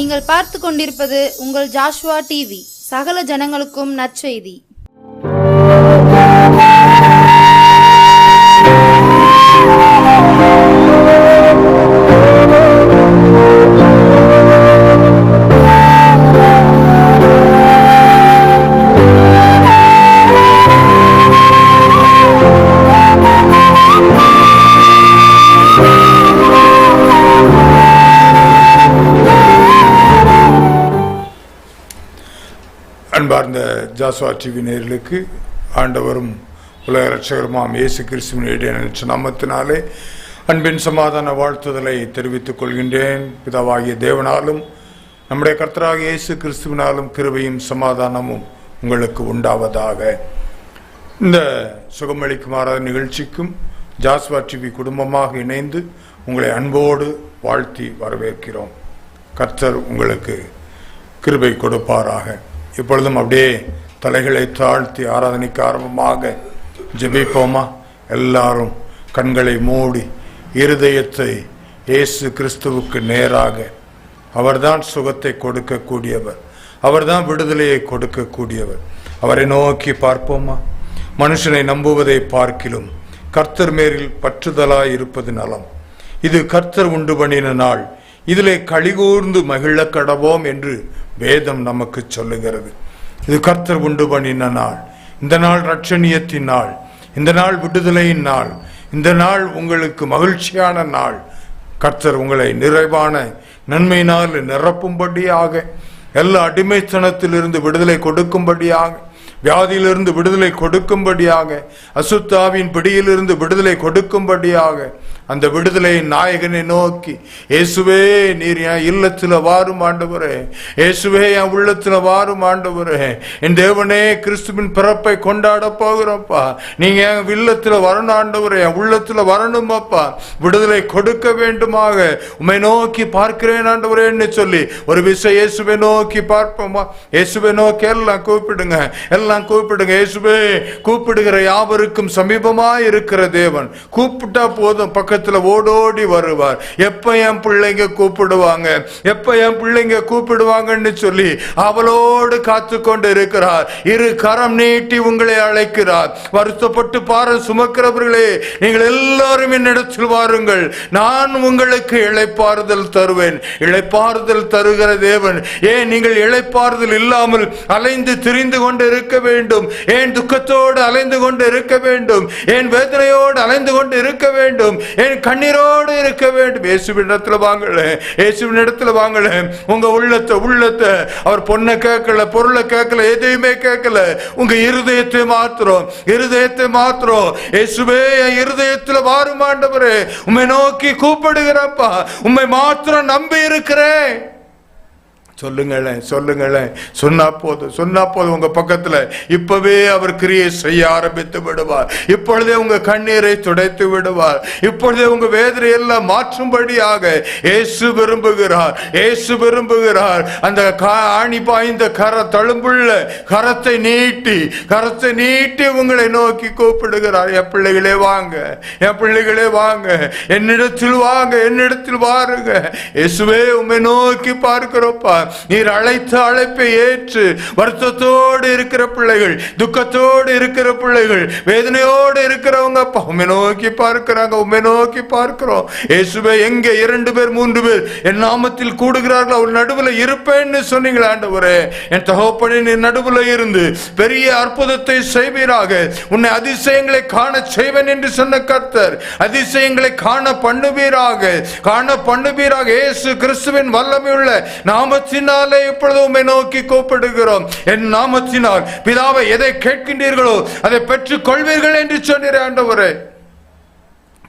நீங்கள் பார்த்து கொண்டிருப்பது உங்கள் ஜாஷ்வா டிவி. சகல ஜனங்களுக்கும் நற்செய்தி. அன்பார்ந்த ஜாஸ்வா டிவி நேயர்களுக்கு ஆண்டவரும் உலக இரட்சகருமாம் இயேசு கிறிஸ்துவின் நாமத்தினாலே அன்பின் சமாதான வாழ்த்துதலை தெரிவித்துக் கொள்கின்றேன். பிதாவாகிய தேவனாலும் நம்முடைய கர்த்தராகிய இயேசு கிறிஸ்துவினாலும் கிருபையும் சமாதானமும் உங்களுக்கு உண்டாவதாக. இந்த சுகமளிக்குமாற நிகழ்ச்சிக்கும் ஜாஸ்வா டிவி குடும்பமாக இணைந்து உங்களை அன்போடு வாழ்த்தி வரவேற்கிறோம். கர்த்தர் உங்களுக்கு கிருபை கொடுப்பாராக. இப்பொழுதும் அப்படியே தலைகளை தாழ்த்தி ஆராதனைக்கு ஆரம்பமாக ஜெபிப்போமா? எல்லாரும் கண்களை மூடி இருதயத்தை இயேசு கிறிஸ்துவுக்கு நேராக, அவர்தான் சுகத்தை கொடுக்கக்கூடியவர், அவர்தான் விடுதலையை கொடுக்கக்கூடியவர். அவரை நோக்கி பார்ப்போமா? மனுஷனை நம்புவதை பார்க்கிலும் கர்த்தர் மேலில் பற்றுதலாய் இருப்பது நலம். இது கர்த்தர் உண்டு பண்ணின நாள், இதிலே களிகூர்ந்து மகிழ கடவோம் என்று வேதம் நமக்கு சொல்லுகிறது. இது கர்த்தர் உண்டு பண்ணின நாள். இந்த நாள் ரட்சணியத்தின் நாள், இந்த நாள் விடுதலையின் நாள், இந்த நாள் உங்களுக்கு மகிழ்ச்சியான நாள். கர்த்தர் உங்களை நிறைவான நன்மையினால் நிரப்பும்படியாக, எல்லா அடிமைத்தனத்திலிருந்து விடுதலை கொடுக்கும்படியாக, வியாதியிலிருந்து விடுதலை கொடுக்கும்படியாக, அசுத்தாவின் பிடியிலிருந்து விடுதலை கொடுக்கும்படியாக, அந்த விடுதலையின் நாயகனை நோக்கி, இயேசுவே நீர் என் இல்லத்தில் வாரும் ஆண்டவரே, இயேசுவே என் உள்ளத்தில் வாரும் ஆண்டவரே, என் தேவனே கிறிஸ்துவின் பிறப்பை கொண்டாட போகிறோம்ப்பா, நீங்க என் இல்லத்தில் வரணும் ஆண்டவரே, என் உள்ளத்தில் வரணுமாப்பா, விடுதலை கொடுக்க வேண்டுமாக உம்மை நோக்கி பார்க்கிறேன் ஆண்டவரேன்னு சொல்லி ஒரு விஷயம் இயேசுவை நோக்கி பார்ப்போமா? இயேசுவை நோக்கி எல்லாம் கூப்பிடுங்க, எல்லாம் கூப்பிடுங்க. இயேசுவே கூப்பிடுகிற யாவருக்கும் சமீபமாய் இருக்கிற தேவன். கூப்பிட்டா போதும், பக்கத்துல ஓடோடி வருவார். எப்ப என் பிள்ளைங்க கூப்பிடுவாங்க, எப்ப என் பிள்ளைங்க கூப்பிடுவாங்கன்னு சொல்லி அவளோடு காத்து கொண்டு இருக்கிறார். இரு கரம் நீட்டி உங்களை அழைக்கிறார். வருத்தப்பட்டு பாரம் சுமக்கிறவர்களே, நீங்கள் எல்லாரும் என்னிடத்தில் வாருங்கள், நான் உங்களுக்கு இளைப்பாறுதல் தருவேன். இளைப்பாறுதல் தருகிற தேவன். ஏன் நீங்கள் இளைப்பாறுதல் இல்லாமல் அலைந்து திரிந்து கொண்டு இருக்க வேண்டும்? ஏன் துக்கத்தோடு அலைந்து கொண்டு இருக்க வேண்டும்? ஏன் வேதனையோடு அலைந்து கொண்டு இருக்க வேண்டும்? ஏன் கண்ணீரோடு இருக்க வேண்டும்? இயேசுவின் இடத்துல வாங்கல, இயேசுவின் இடத்துல வாங்கல. உங்க உள்ளத்தை அவர் பொண்ணை கேட்கல, பொருளை கேட்கல, எதையுமே கேட்கல. உங்க இருதயத்தை மாத்திரம், இருதயத்தை மாத்திரம். இயேசுவே என் இருதயத்துல வாரும் ஆண்டவரே, உம்மை நோக்கி கூப்பிடுகிறப்பா, உம்மை மாத்திரம் நம்பி இருக்கிறேன். சொல்லுங்களேன், சொல்லுங்களேன். சொன்னா போதும் உங்க பக்கத்துல இப்பவே அவர் கிரியை செய்ய ஆரம்பித்து விடுவார். இப்பொழுதே உங்க கண்ணீரை துடைத்து விடுவார். இப்பொழுதே உங்க வேதனை எல்லாம் மாற்றும்படியாக இயேசு விரும்புகிறார், இயேசு விரும்புகிறார். அந்த ஆணி பாய்ந்த தழும்புள்ள கரத்தை நீட்டி உங்களை நோக்கி கூப்பிடுகிறார். என் பிள்ளைகளே வாங்க, என் பிள்ளைகளே வாங்க, என்னிடத்தில் வாங்க, என்னிடத்தில் வாருங்க. இயேசுவே உம்மை நோக்கி பார்க்கிறோப்பா. நீர் அழைத்த அழைப்பை ஏற்று வருத்தத்தோடு இருக்கிற பிள்ளைகள், துக்கத்தோடு இருக்கிற பிள்ளைகள், வேதனையோடு இருக்கிறவங்க உம்மை நோக்கி பார்க்கிறாங்க, உம்மை நோக்கி பார்க்கிறோம். இயேசுவே எங்க 2 பேர் 3 பேர் என் நாமத்தில் கூடுகிறார்கள் அவர் நடுவில் இருப்பேன்னு சொன்னீங்களா ஆண்டவரே? என் தகப்பனின் நடுவில் இருந்து பெரிய அற்புதத்தை செய்வீராக, உன்னை அதிசயங்களை காண செய்வேன் என்று சொன்ன கர்த்தர் அதிசயங்களை காண பண்ணுவீராக, காண பண்ணுவீராக. இயேசு கிறிஸ்துவின் வல்லமையுள்ள நாமத்தில் இப்பொழுது உம்மை நோக்கி கூப்பிடுகிறோம். என் நாமத்தினால் பிதாவை எதை கேட்கின்றீர்களோ அதை பெற்றுக் கொள்வீர்கள் என்று சொன்னீரே ஆண்டவரே.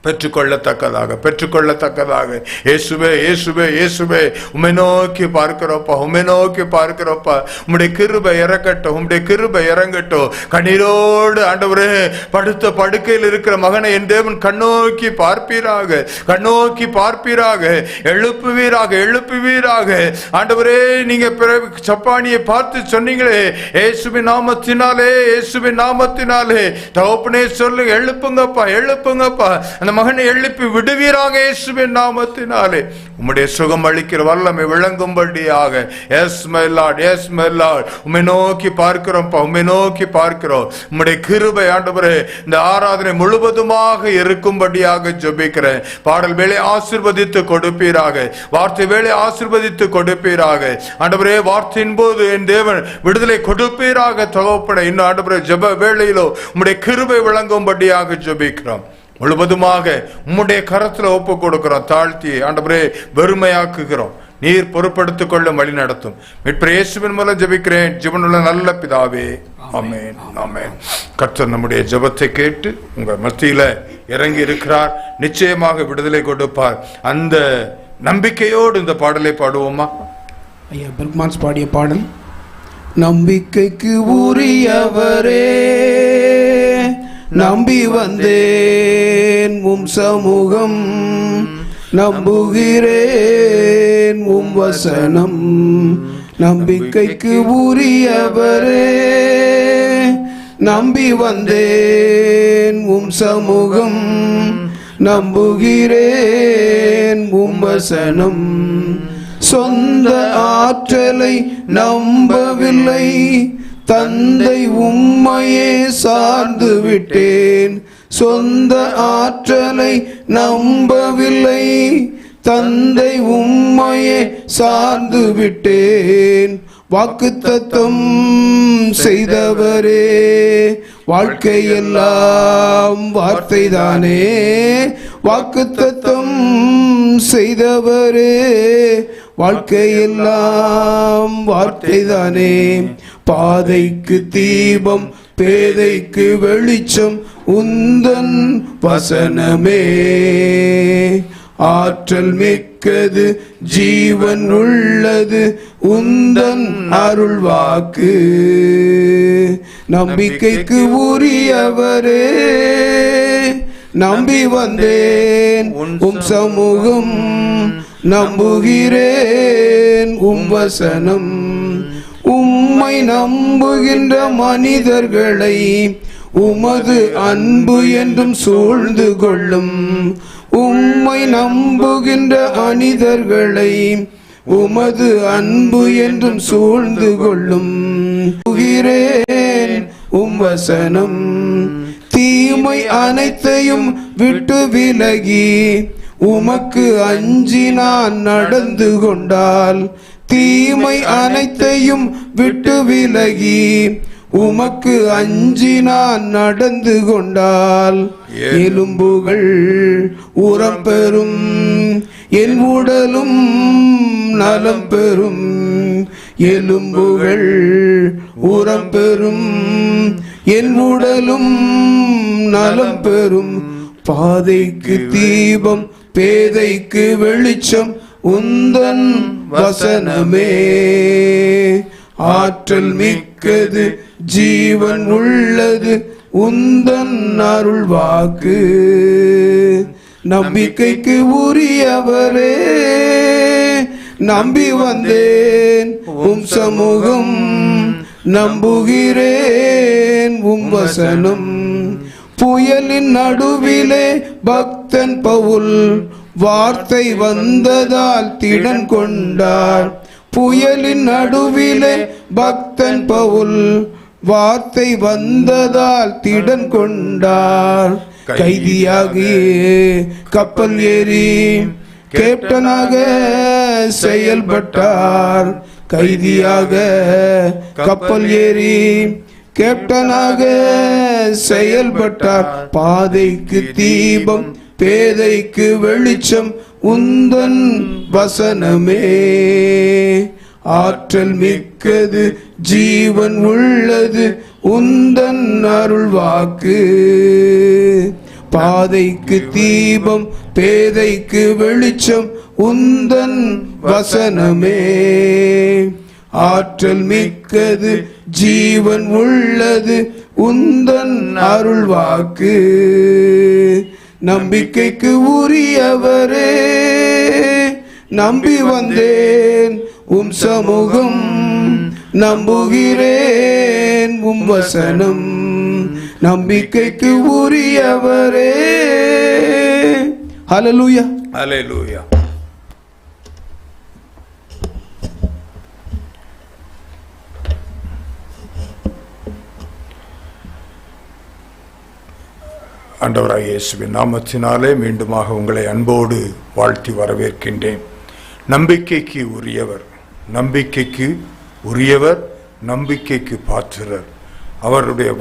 பெற்றுக்கொள்ளத்தக்கதாக இயேசுவே இயேசுவே இயேசுவே உம்மை நோக்கி பார்க்கிறோப்பா, உம்மை நோக்கி பார்க்கிறோப்பா. உம்முடைய கிருபை இறங்கட்டும், உம்முடைய கிருபை இறங்கட்டும். கண்ணீரோடு ஆண்டவரே படுத்த படுக்கையில் இருக்கிற மகனை என் தேவன் கண்ணோக்கி பார்ப்பீராக, கண்ணோக்கி பார்ப்பீராக. எழுப்புவீராக ஆண்டவரே. நீங்க சப்பானியை பார்த்து சொன்னீங்களே, இயேசுவின் நாமத்தினாலே, இயேசுவின் நாமத்தினாலே தகப்பனே சொல்லுங்க, எழுப்புங்கப்பா, எழுப்புங்கப்பா. அந்த மகனை எழுப்பி விடுவீராக இயேசுவின் நாமத்தினாலே. உம்முடைய சுகம் அளிக்கிற வல்லமை விளங்கும்படியாக. Yes my lord, yes my lord, உம்மை நோக்கி பார்க்கிறோம், உம்மை நோக்கி பார்க்கிறோம். உம்முடைய கிருபை ஆண்டவரே இந்த ஆராதனை முழுவதுமாக இருக்கும்படியாக ஜெபிக்கிறேன். பாடல் வேளை ஆசீர்வதித்து கொடுப்பீராக, வார்த்தை வேளை ஆசீர்வதித்து கொடுப்பீராக ஆண்டவரே. வார்த்தையின் போது என் தேவன் விடுதலை கொடுப்பீராக தகப்பனே. இன்னும் ஆண்டவரே ஜெப வேளையிலோ உம்முடைய கிருபை விளங்கும்படியாக ஜெபிக்கிறோம். முழுவதுமாக உம்முடைய கரத்துல ஒப்பு கொடுக்கிறோம். தாழ்த்தி ஆண்டவரே வெறுமையாக்குகிறோம். நீர் பொறுப்படுத்திக் கொள்ள வழி நடத்தும். மீட்பர் இயேசுவின் மூலம் ஜெபிக்கிறேன் ஜீவனுள்ள நல்ல பிதாவே, ஆமென், ஆமென். கர்த்தர் நம்முடைய ஜெபத்தை கேட்டு உங்க மத்தியில இறங்கி இருக்கிறார். நிச்சயமாக விடுதலை கொடுப்பார். அந்த நம்பிக்கையோடு இந்த பாடலை பாடுவோமா? ஐயா பெர்க்மான்ஸ் பாடிய பாடல். நம்பிக்கைக்கு உரியவரே, நம்பி வந்தேன் உம் சமூகம், நம்புகிறேன் உம் வசனம். நம்பிக்கைக்கு உரியவரே, நம்பி வந்தேன் உம் சமூகம், நம்புகிறேன் உம் வசனம். சொந்த ஆற்றலை நம்பவில்லை, தந்தை உம்மையே சார்ந்து விட்டேன். சொந்த ஆற்றலை நம்பவில்லை, தந்தை உம்மையே சார்ந்து விட்டேன். வாக்குத்தத்தம் செய்தவரே, வாழ்க்கையெல்லாம் வார்த்தைதானே. வாக்குத்தத்தம் செய்தவரே, வாழ்க்கையெல்லாம் வார்த்தைதானே. பாதைக்கு தீபம், பேதைக்கு வெளிச்சம், உந்தன் வசனமே. ஆற்றல் மிக்கது, ஜீவன் உள்ளது, உந்தன் அருள் வாக்கு. நம்பிக்கைக்கு உரியவரே, நம்பி வந்தேன் உம் சமூகம், நம்புகிறேன் உம் வசனம். உம்மை நம்புகின்ற மனிதர்களை உமது அன்பு என்றும் சூழ்ந்து கொள்ளும். உம்மை நம்புகின்ற மனிதர்களை உமது அன்பு என்றும் சூழ்ந்து கொள்ளும். நம்புகிறேன் உம் வசனம். தீமை அனைத்தையும் விட்டு விலகி உமக்கு அஞ்சி நான் நடந்து கொண்டால், தீமை அனைத்தையும் விட்டு விலகி உமக்கு அஞ்சி நான் நடந்து கொண்டால், எலும்புகள் உரம் பெறும், என் உடலும் நலம் பெறும். எலும்புகள் உரம் பெறும், என் உடலும் நலம் பெறும். பாதைக்கு தீபம், பேதைக்கு வெளிச்சம், உந்தன் வசனமே. ஆற்றல் மிக்கது, ஜீவன் உள்ளது, உந்தன் அருள் வாக்கு. நம்பிக்கைக்கு உரியவரே, நம்பி வந்தேன் உம் சமூகம், நம்புகிறேன் உம் வசனம். புயலின் நடுவிலே பக்தன் பவுல் வார்த்தை வந்ததால் திடன் கொண்டார். புயலின் நடுவிலே பக்தன் பவுல் வார்த்தை வந்ததால் திடன் கொண்டார். கைதியாகியே கப்பல் ஏறி கேப்டனாக செயல்பட்டார். கைதியாக கப்பல் ஏறி கேப்டனாக செயல்பட்டார். பாதைக்கு தீபம், பேதைக்கு வெளிச்சம், உந்தன் வசனமே. ஆற்றல் மிக்கது, ஜீவன் உள்ளது, உந்தன் அருள் வாக்கு. பாதைக்கு தீபம், பேதைக்கு வெளிச்சம், உந்தன் வசனமே. ஆற்றல் மிக்கது, ஜீவன் உள்ளது, உந்தன் அருள் வாக்கு. நம்பிக்கைக்கு உரியவரே, நம்பி வந்தேன் உம் சமூகம், நம்புகிறேன் உம் வசனம். நம்பிக்கைக்கு உரியவரே, ஹல்லேலூயா. அல்லேலூயா. ஆண்டவராகிய இயேசுவின் நாமத்தினாலே மீண்டுமாக உங்களை அன்போடு வாழ்த்தி வரவேற்கின்றேன். நம்பிக்கைக்கு உரியவர், நம்பிக்கைக்கு உரியவர், நம்பிக்கைக்கு பாத்திரர். அவருடைய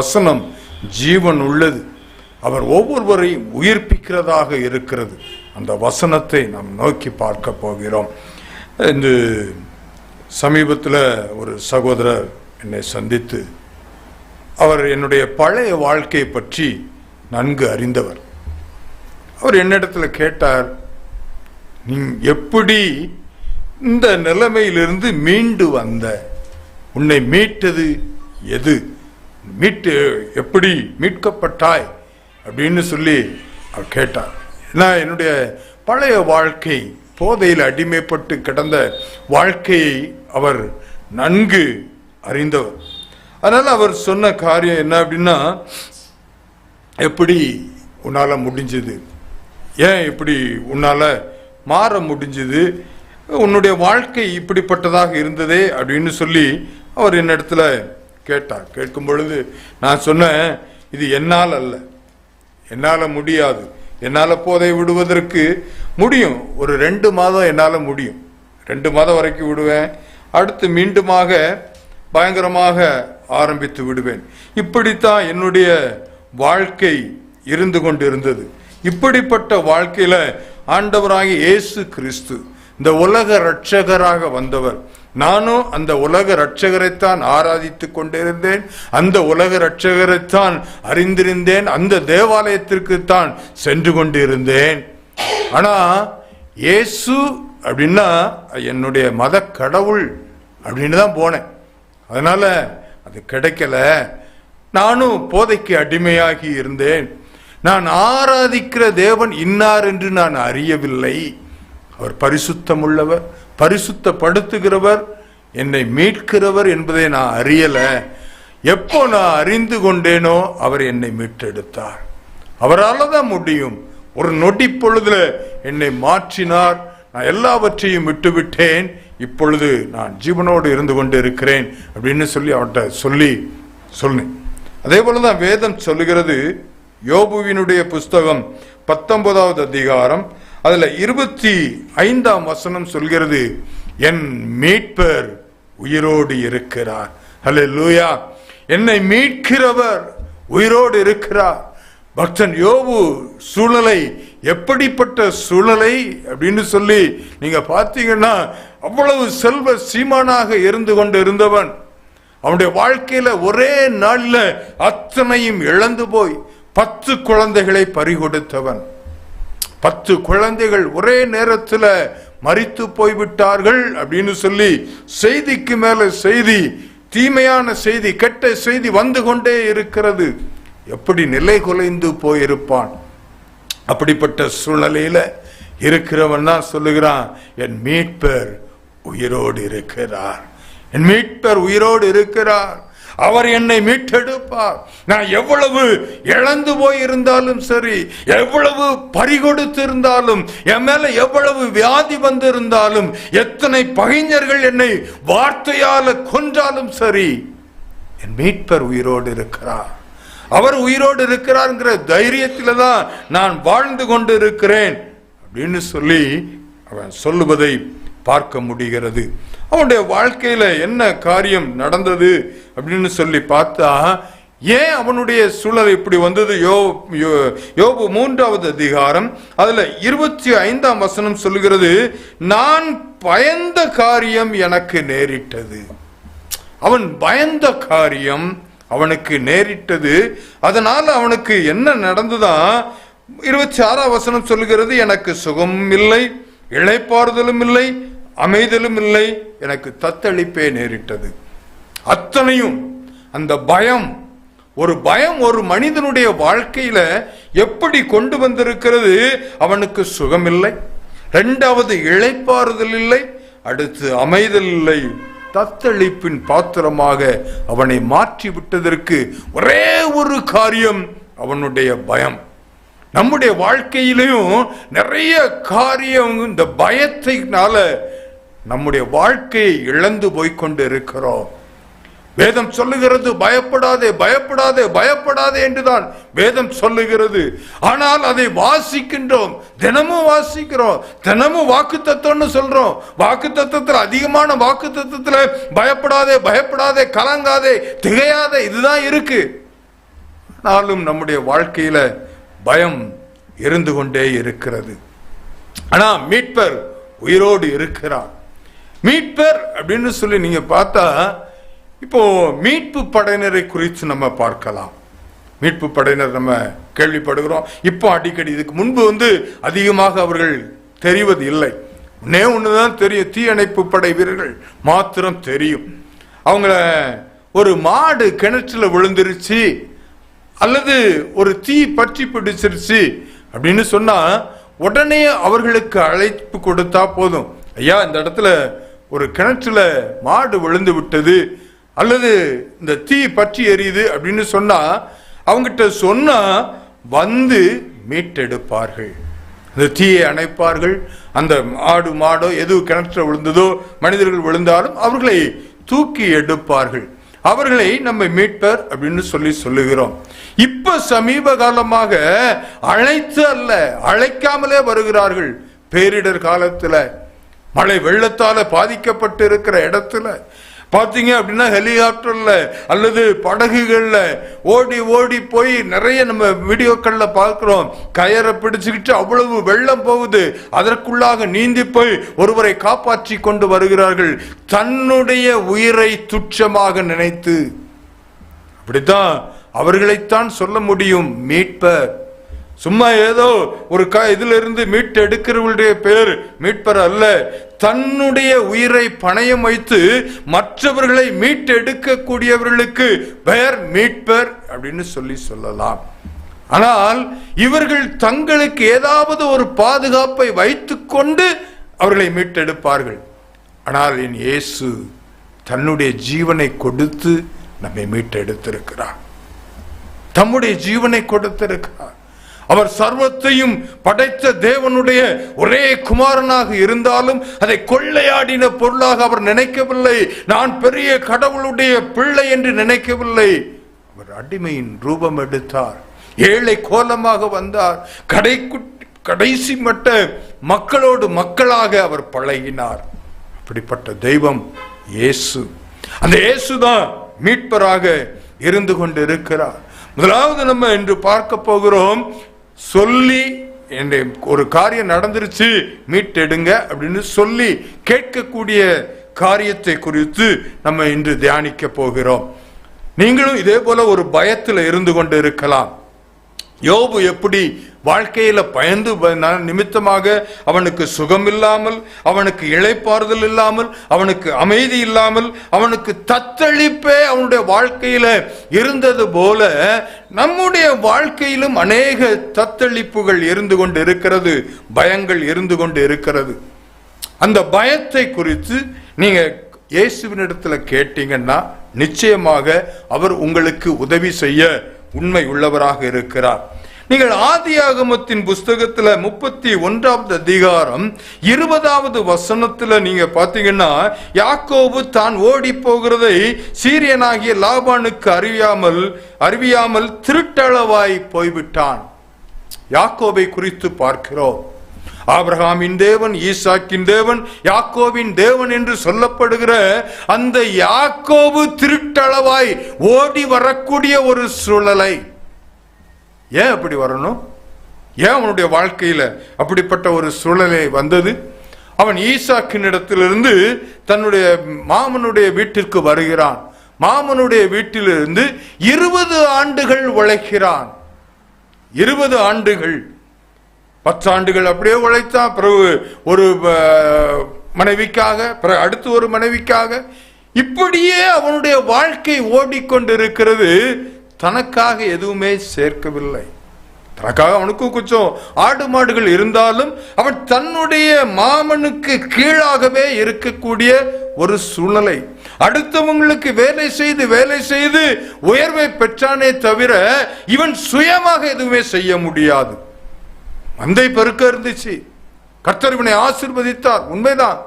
வசனம் ஜீவன் உள்ளது. அவர் ஒவ்வொருவரையும் உயிர்ப்பிக்கிறதாக இருக்கிறது. அந்த வசனத்தை நாம் நோக்கி பார்க்க போகிறோம். இந்த சமீபத்தில் ஒரு சகோதரர் என்னை சந்தித்து, அவர் என்னுடைய பழைய வாழ்க்கையை பற்றி நன்கு அறிந்தவர். அவர் என்னிடத்தில் கேட்டார், நீ எப்படி இந்த நிலைமையிலிருந்து மீண்டு வந்த? உன்னை மீட்டது எது? எப்படி மீட்கப்பட்டாய் அப்படின்னு சொல்லி அவர் கேட்டார். நான் என்னுடைய பழைய வாழ்க்கை, போதையில் அடிமைப்பட்டு கிடந்த வாழ்க்கையை அவர் நன்கு அறிந்தவர். அதனால அவர் சொன்ன காரியம் என்ன அப்படின்னா, எப்படி உன்னால முடிஞ்சது, ஏன் இப்படி உன்னால மாற முடிஞ்சது, உன்னுடைய வாழ்க்கை இப்படிப்பட்டதாக இருந்ததே அப்படின்னு சொல்லி அவர் என்னிடத்துல கேட்டார். கேட்கும் பொழுது நான் சொன்னேன், இது என்னால் அல்ல, என்னால் முடியாது. என்னால் போதை விடுவதற்கு முடியும், ஒரு 2 மாதம் என்னால் முடியும், 2 மாதம் வரைக்கும் விடுவேன், அடுத்து மீண்டுமாக பயங்கரமாக ஆரம்பித்து விடுவேன். இப்படித்தான் என்னுடைய வாழ்க்கை இருந்து கொண்டிருந்தது. இப்படிப்பட்ட வாழ்க்கையில ஆண்டவராகிய இயேசு கிறிஸ்து இந்த உலக இரட்சகராக வந்தவர். நானும் அந்த உலக இரட்சகரைத்தான் ஆராதித்துக் கொண்டிருந்தேன், அந்த உலக இரட்சகரைத்தான் அறிந்திருந்தேன், அந்த தேவாலயத்திற்கு தான் சென்று கொண்டிருந்தேன். ஆனா இயேசு அப்படின்னா என்னுடைய மத கடவுள் அப்படின்னு தான் போனேன். அதனால அது கிடைக்கல. நானும் போதைக்கு அடிமையாகி இருந்தேன். நான் ஆராதிக்கிற தேவன் இன்னார் என்று நான் அறியவில்லை. அவர் பரிசுத்தம் உள்ளவர், பரிசுத்தப்படுத்துகிறவர், என்னை மீட்கிறவர் என்பதை நான் அறியல. எப்போ நான் அறிந்து கொண்டேனோ அவர் என்னை மீட்டெடுத்தார். அவரால் தான் முடியும். ஒரு நொடி பொழுதுல என்னை மாற்றினார். நான் எல்லாவற்றையும் விட்டுவிட்டேன். இப்பொழுது நான் ஜீவனோடு இருந்து கொண்டு இருக்கிறேன் அப்படின்னு சொல்லி அவர்கிட்ட சொன்னேன். அதே போலதான் வேதம் சொல்லுகிறது. யோபுவினுடைய புஸ்தகம் 19வது அதிகாரம் அதுல 25ஆம் வசனம் சொல்கிறது, என் மீட்பர் உயிரோடு இருக்கிறார். ஹல்லேலூயா. என்னை மீட்கிறவர் உயிரோடு இருக்கிறார். பக்தன் யோபு சூழ்நிலை எப்படிப்பட்ட சூழ்நிலை அப்படின்னு சொல்லி நீங்க பார்த்தீங்கன்னா, அவ்வளவு செல்வ சீமானாக இருந்து கொண்டு இருந்தவன். அவனுடைய வாழ்க்கையில ஒரே நாள்ல அத்தனையும் இழந்து போய் 10 குழந்தைகளை பறிகொடுத்தவன். 10 குழந்தைகள் ஒரே நேரத்தில் மரித்து போய்விட்டார்கள் அப்படின்னு சொல்லி செய்திக்கு மேல செய்தி, தீமையான செய்தி, கெட்ட செய்தி வந்து கொண்டே இருக்கிறது. எப்படி நிலை குலைந்து போயிருப்பான். அப்படிப்பட்ட சூழ்நிலையில இருக்கிறவன் தான் சொல்லுகிறான், என் மீட்பர் உயிரோடு இருக்கிறார், என் மீட்பர் உயிரோடு இருக்கிறார், அவர் என்னை மீட்டெடுப்பார். நான் எவ்வளவு இழந்து போயிருந்தாலும் சரி, எவ்வளவு பறிகொடுத்து இருந்தாலும், என் மேல எவ்வளவு வியாதி வந்திருந்தாலும், எத்தனை பகைஞர்கள் என்னை வார்த்தையால கொன்றாலும் சரி, என் மீட்பர் உயிரோடு இருக்கிறார். அவர் உயிரோடு இருக்கிறார்ங்கிற தைரியத்தில தான் நான் வாழ்ந்து கொண்டு இருக்கிறேன் அப்படின்னு சொல்லி அவன் சொல்லுவதை பார்க்க முடிகிறது. அவனுடைய வாழ்க்கையில என்ன காரியம் நடந்தது அப்படின்னு சொல்லி பார்த்தா, ஏன் அவனுடைய சூழல் இப்படி வந்தது? யோபு 3வது அதிகாரம் அதுல 25ஆம் வசனம் சொல்லுகிறது, நான் பயந்த காரியம் எனக்கு நேரிட்டது. அவன் பயந்த காரியம் அவனுக்கு நேரிட்டது. அதனால அவனுக்கு என்ன நடந்துதான் 26ஆம் வசனம் சொல்லுகிறது, எனக்கு சுகம் இல்லை, இளைப்பாறுதலும் இல்லை, அமைதலும் இல்லை, எனக்கு தத்தளிப்பே நேரிட்டது. அத்தனையும் அந்த பயம், ஒரு மனிதனுடைய வாழ்க்கையில எப்படி கொண்டு வந்திருக்கிறது? அவனுக்கு சுகம் இல்லை, 2வது இளைப்பாறுதல் இல்லை, அடுத்து அமைதல் இல்லை, தத்தளிப்பின் பாத்திரமாக அவனை மாற்றி விட்டதற்கு ஒரே ஒரு காரியம், அவனுடைய பயம். நம்முடைய வாழ்க்கையிலையும் நிறைய காரியம் இந்த பயத்தினால நம்முடைய வாழ்க்கையை இழந்து போய்கொண்டு இருக்கிறோம். வேதம் சொல்லுகிறது பயப்படாதே பயப்படாதே பயப்படாதே என்றுதான் வேதம் சொல்லுகிறது. ஆனால் அதை வாசிக்கின்றோம், தினமும் வாசிக்கிறோம், தினமும் வாக்குத்தத்தம்னு சொல்றோம். வாக்குத்தத்தத்தில் அதிகமான வாக்குத்தத்தத்தில் பயப்படாதே பயப்படாதே கலங்காதே திகையாதே இதுதான் இருக்கு. ஆனாலும் நம்முடைய வாழ்க்கையில பயம் இருந்து கொண்டே இருக்கிறது. ஆனா மீட்பர் உயிரோடு இருக்கிறார். மீட்பர் அப்படின்னு சொல்லி நீங்க பார்த்தா இப்போ மீட்பு படையினரை குறித்து நம்ம பார்க்கலாம். மீட்பு படையினர் நம்ம கேள்விப்படுகிறோம். இப்போ அடிக்கடி, இதுக்கு முன்பு அதிகமாக அவர்கள் தெரிவது இல்லை. ஒண்ணுதான் தெரியும், தீயணைப்பு படை வீரர்கள் மாத்திரம் தெரியும். அவங்கள ஒரு மாடு கிணற்றுல விழுந்துருச்சு அல்லது ஒரு தீ பற்றி பிடிச்சிருச்சு அப்படின்னு சொன்னா உடனே அவர்களுக்கு அழைப்பு கொடுத்தா போதும். ஐயா, இந்த இடத்துல ஒரு கிணற்றுல மாடு விழுந்து விட்டது அல்லது இந்த தீ பற்றி எரியுது அப்படின்னு சொன்னா அவங்கிட்ட சொன்னா வந்து மீட்டெடுப்பார்கள். அந்த தீயை அணைப்பார்கள். அந்த ஆடு மாடோ எது கிணற்றுல விழுந்ததோ மனிதர்கள் விழுந்தாலும் அவர்களை தூக்கி எடுப்பார்கள். அவர்களை நம்ம மீட்பர் அப்படின்னு சொல்லுகிறோம். இப்ப சமீப காலமாக அழைத்து அல்ல, அழைக்காமலே வருகிறார்கள். பேரிடர் காலத்துல மழை வெள்ளத்தால பாதிக்கப்பட்டு இருக்கிற இடத்துல பாத்தீங்க அப்படின்னா ஹெலிகாப்டர்ல அல்லது படகுகள்ல ஓடி ஓடி போய் நிறைய நம்ம வீடியோக்கள்ல பார்க்கிறோம். கயரை பிடிச்சுக்கிட்டு அவ்வளவு வெள்ளம் போகுது, அதற்குள்ளாக நீந்தி போய் ஒருவரை காப்பாற்றி கொண்டு வருகிறார்கள், தன்னுடைய உயிரை துச்சமாக நினைத்து. அப்படித்தான் அவர்களைத்தான் சொல்ல முடியும் மீட்பர். சும்மா ஏதோ ஒரு இதுல இருந்து மீட்டு எடுக்கிறவர்களுடைய பேர் மீட்பர் அல்ல. தன்னுடைய உயிரை பணயம் வைத்து மற்றவர்களை மீட்டு எடுக்கக்கூடியவர்களுக்கு பெயர் மீட்பர் அப்படின்னு சொல்லலாம். ஆனால் இவர்கள் தங்களுக்கு ஏதாவது ஒரு பாதுகாப்பை வைத்துக் கொண்டு அவர்களை மீட்டெடுப்பார்கள். ஆனால் என் இயேசு தன்னுடைய ஜீவனை கொடுத்து நம்மை மீட்டெடுத்திருக்கிறார். தம்முடைய ஜீவனை கொடுத்திருக்கிறார். அவர் சர்வத்தையும் படைத்த தேவனுடைய ஒரே குமாரனாக இருந்தாலும் அதை கொள்ளையாடின பொருளாக அவர் நினைக்கவில்லை. நான் பெரிய கடவுளுடைய பிள்ளை என்று நினைக்கவில்லை. அவர் அடிமையின் ரூபம் எடுத்தார், ஏழை கோலமாக வந்தார், கடைசி மட்ட மக்களோடு மக்களாக அவர் பழகினார். அப்படிப்பட்ட தெய்வம் இயேசு. அந்த இயேசுதான் மீட்பராக இருந்து கொண்டு இருக்கிறார். முதலாவது நம்ம இன்று பார்க்க போகிறோம், சொல்லி ஒரு காரியம் நடந்துருச்சு மீட்டெடுங்க அப்படின்னு சொல்லி கேட்கக்கூடிய காரியத்தை குறித்து நம்ம இன்று தியானிக்க போகிறோம். நீங்களும் இதே போல ஒரு பயத்தில் இருந்து கொண்டு இருக்கலாம். யோபு எப்படி வாழ்க்கையில பயந்து நிமித்தமாக அவனுக்கு சுகம் இல்லாமல், அவனுக்கு இளைப்பாறுதல் இல்லாமல், அவனுக்கு அமைதி இல்லாமல், அவனுக்கு தத்தளிப்பே அவனுடைய வாழ்க்கையில இருந்தது போல நம்முடைய வாழ்க்கையிலும் அநேக தத்தளிப்புகள் இருந்து கொண்டு இருக்கிறது, பயங்கள் இருந்து கொண்டு இருக்கிறது. அந்த பயத்தை குறித்து நீங்க இயேசுவினிடத்துல கேட்டீங்கன்னா நிச்சயமாக அவர் உங்களுக்கு உதவி செய்ய உண்மை உள்ளவராக இருக்கிறார். நீங்கள் ஆதியாகமத்தின் புஸ்தகத்துல 31வது அதிகாரம் 20வது வசனத்துல நீங்க பாத்தீங்கன்னா யாக்கோபு தான் ஓடி போகிறதை சீரியனாகிய லாபானுக்கு அறிவியாமல் திருட்டளவாய் போய்விட்டான். யாக்கோபை குறித்து பார்க்கிறோம். ஆபிரகாமின் தேவன், ஈசாக்கின் தேவன், யாக்கோபின் தேவன் என்று சொல்லப்படுகிற அந்த யாக்கோபு திருட்டளவாய் ஓடி வரக்கூடிய ஒரு சூழலை, ஏன் அப்படி வரணும்? ஏன் அவனுடைய வாழ்க்கையில அப்படிப்பட்ட ஒரு சூழலை வந்தது? அவன் ஈசாக்கின் இடத்திலிருந்து தன்னுடைய மாமனுடைய வீட்டிற்கு வருகிறான். மாமனுடைய வீட்டிலிருந்து 20 ஆண்டுகள் உழைக்கிறான். 20 ஆண்டுகள், 10 ஆண்டுகள் அப்படியே உழைத்தான். பிறகு ஒரு மனைவிக்காக, பிறகு அடுத்து ஒரு மனைவிக்காக, இப்படியே அவனுடைய வாழ்க்கை ஓடிக்கொண்டிருக்கிறது. தனக்காக எதுவுமே சேர்க்கவில்லை. தனக்காக அவனுக்கும் கொஞ்சம் ஆடு மாடுகள் இருந்தாலும் அவன் தன்னுடைய மாமனுக்கு கீழாகவே இருக்கக்கூடிய ஒரு சூழ்நிலை. அடுத்தவங்களுக்கு வேலை செய்து உயர்வை பெற்றானே தவிர இவன் சுயமாக எதுவுமே செய்ய முடியாது. மந்தை பெருக்க இருந்துச்சு, கர்த்தர் இவனை ஆசீர்வதித்தார், உண்மைதான்.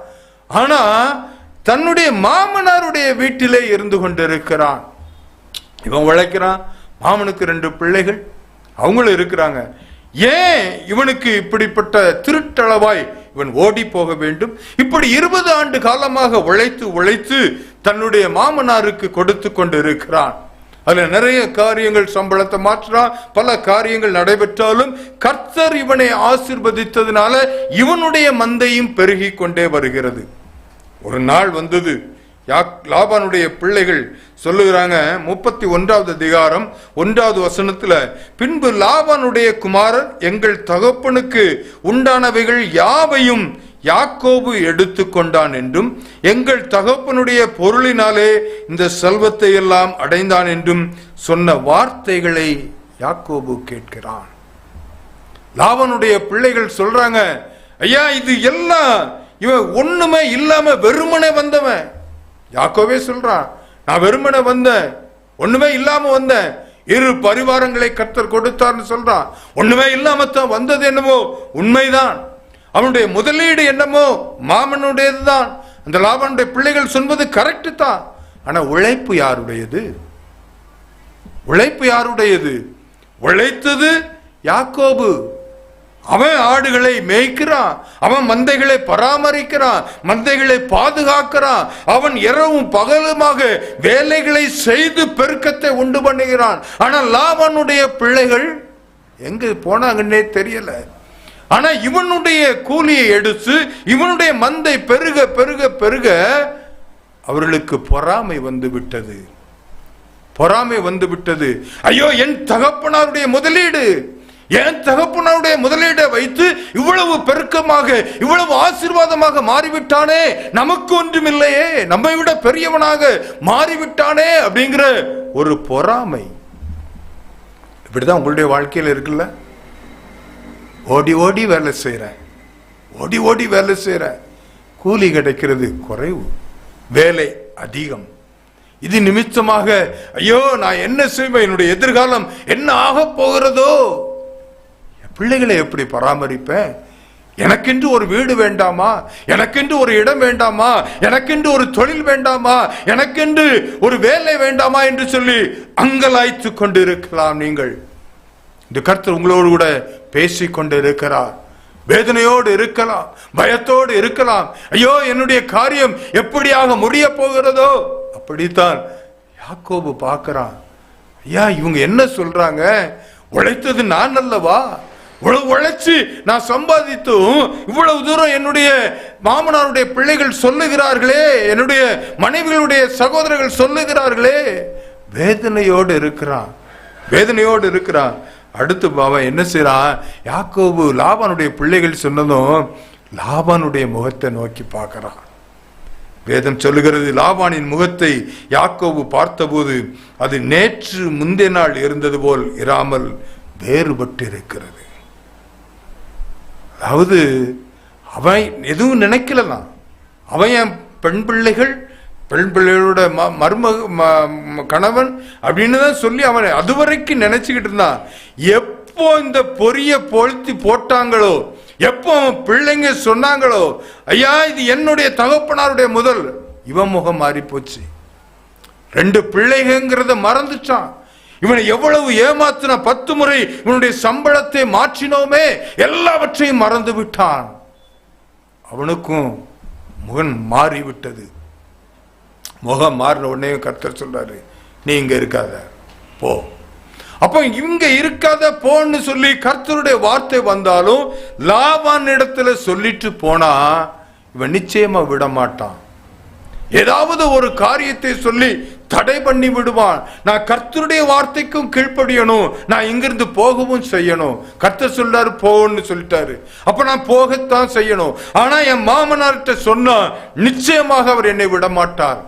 ஆனா தன்னுடைய மாமனாருடைய வீட்டிலே இருந்து கொண்டிருக்கிறான். இவன் உழைக்கிறான், மாமனுக்கு 2 பிள்ளைகள், அவங்களும் இருக்கிறாங்க. ஏன் இவனுக்கு இப்படிப்பட்ட திருட்டளவாய் இவன் ஓடி போக வேண்டும்? இப்படி 20 ஆண்டு காலமாக உழைத்து உழைத்து தன்னுடைய மாமனாருக்கு கொடுத்து கொண்டு இருக்கிறான். அதுல நிறைய காரியங்கள், சம்பளத்தை மாற்றான், பல காரியங்கள் நடைபெற்றாலும் கர்த்தர் இவனை ஆசீர்வதித்ததுனால இவனுடைய மந்தையும் பெருகி கொண்டே வருகிறது. ஒரு நாள் வந்தது, லாபானுடைய பிள்ளைகள் சொல்லுகிறாங்க, 31வது அதிகாரம் 1வது வசனத்துல, பின்பு லாபானுடைய குமாரர் எங்கள் தகப்பனுக்கு உண்டானவைகள் யாவையும் யாக்கோபு எடுத்து கொண்டான் என்றும் எங்கள் தகப்பனுடைய பொருளினாலே இந்த செல்வத்தை எல்லாம் அடைந்தான் என்றும் சொன்ன வார்த்தைகளை யாக்கோபு கேட்கிறான். லாபானுடைய பிள்ளைகள் சொல்றாங்க, ஐயா இது எல்லாம் இவன் ஒண்ணுமே இல்லாம வெறுமனே வந்தவன். யாக்கோபே சொல்றான், நான் வெறுமனே வந்தேன், ஒண்ணுமே இல்லாம வந்தேன், 2 பரிவாரங்களை கர்த்தர் கொடுத்தார்னு சொல்றான். ஒண்ணுமே இல்லாம தான் வந்தது என்னமோ உண்மைதான், அவனுடைய முதலீடு என்னமோ மாமனுடையதுதான், அந்த லாபானுடைய பிள்ளைகள் சொல்வது கரெக்ட் தான். ஆனா உழைப்பு யாருடையது? உழைப்பு யாருடையது? உழைத்தது யாக்கோபு. அவன் ஆடுகளை மேய்க்கிறான், அவன் மந்தைகளை பராமரிக்கிறான், மந்தைகளை பாதுகாக்கிறான், அவன் இரவும் பகலுமாக வேலைகளை செய்து பெருக்கத்தை உண்டு பண்ணுகிறான். ஆனால் லாபானுடைய பிள்ளைகள் எங்க போனாங்கன்னே தெரியல. ஆனா இவனுடைய கூலியை எடுத்து இவனுடைய மந்தை பெருக பெருக பெருக அவர்களுக்கு பொறாமை வந்து விட்டது. பொறாமை வந்து விட்டது. ஐயோ, என் தகப்பனாருடைய முதலீடு, என் தகப்பனாருடைய முதலீடை வைத்து இவ்வளவு பெருக்கமாக இவ்வளவு ஆசீர்வாதமாக மாறிவிட்டானே, நமக்கு ஒன்றும் இல்லையே, நம்மை விட பெரியவனாக மாறிவிட்டானே அப்படிங்கிற ஒரு பொறாமை. இப்படிதான் உங்களுடைய வாழ்க்கையில் இருக்குல்ல? ஓடி ஓடி வேலை செய்யறேன், ஓடி ஓடி வேலை செய்யறேன், கூலி கிடைக்கிறது குறைவு, வேலை அதிகம். இது நிமித்தமாக ஐயோ நான் என்ன செய்வேன், என்னுடைய எதிர்காலம் என்ன ஆக போகிறதோ, பிள்ளைகளை எப்படி பராமரிப்பேன், எனக்கென்று ஒரு வீடு வேண்டாமா, எனக்கென்று ஒரு இடம் வேண்டாமா, எனக்கென்று ஒரு தொழில் வேண்டாமா, எனக்கென்று ஒரு வேலை வேண்டாமா என்று சொல்லி அங்கலாய்த்து கொண்டு இருக்கலாம். நீங்கள் இந்த கர்த்தர் உங்களோடு கூட பேசிக்கொண்டு இருக்கிறார். வேதனையோடு இருக்கலாம், பயத்தோடு இருக்கலாம். ஐயோ என்னுடைய காரியம் எப்படியாக முடிய போகிறதோ. அப்படித்தான் யாக்கோபு பார்க்கிறான். ஐயா இவங்க என்ன சொல்றாங்க, உழைத்தது நான் அல்லவா, இவ்வளவு உழைச்சு நான் சம்பாதித்தும் இவ்வளவு தூரம் என்னுடைய மாமனாருடைய பிள்ளைகள் சொல்லுகிறார்களே, என்னுடைய மனைவிகளுடைய சகோதரர்கள் சொல்லுகிறார்களே. வேதனையோடு இருக்கிறான், வேதனையோடு இருக்கிறான். அடுத்து அவன் என்ன செய்யறான், யாக்கோபு லாபானுடைய பிள்ளைகள் சொன்னதும் லாபானுடைய முகத்தை நோக்கி பார்க்கிறான். வேதம் சொல்லுகிறது, லாபானின் முகத்தை யாக்கோபு பார்த்தபோது அது நேற்று முந்தைய நாள் இருந்தது போல் இராமல் வேறுபட்டு இருக்கிறது. அதாவது அவன் எதுவும் நினைக்கலாம், அவன் என் பெண் பிள்ளைகள், பெண் பிள்ளைகளோட கணவன் அப்படின்னு தான் சொல்லி அவன் அதுவரைக்கும் நினைச்சுக்கிட்டு இருந்தான். எப்போ இந்த பொரிய பொழுத்தி போட்டாங்களோ, எப்போ பிள்ளைங்க சொன்னாங்களோ ஐயா இது என்னுடைய தகப்பனாருடைய முதல், இவன் முகம் மாறி போச்சு. 2 பிள்ளைங்கிறத மறந்துட்டான். இவனை எவ்வளவு ஏமாத்தின, 10 முறை இவனுடைய சம்பளத்தை மாற்றினோமே, எல்லாவற்றையும் மறந்து விட்டான். அவனுக்கும் முகம் மாறிவிட்டது. முகம் மாறின உடனே கர்த்தர் சொல்றாரு, நீ இங்க இருக்காத போ. அப்ப இங்க இருக்காத போன்னு சொல்லி கர்த்தருடைய வார்த்தை வந்தாலும் லாபான் இடத்துல சொல்லிட்டு போனா இவன் நிச்சயமா விட மாட்டான். ஏதாவது ஒரு காரியத்தை சொல்லி தடை பண்ணி விடுவான். நான் கர்த்தருடைய வார்த்தைக்கும் கீழ்ப்படியணும், நான் இங்கிருந்து போகவும் செய்யணும். கர்த்தர் சொல்றாரு போன்னு சொல்லிட்டாரு, அப்ப நான் போகத்தான் செய்யணும். ஆனா என் மாமனார்கிட்ட சொன்னா நிச்சயமாக அவர் என்னை விட மாட்டார்.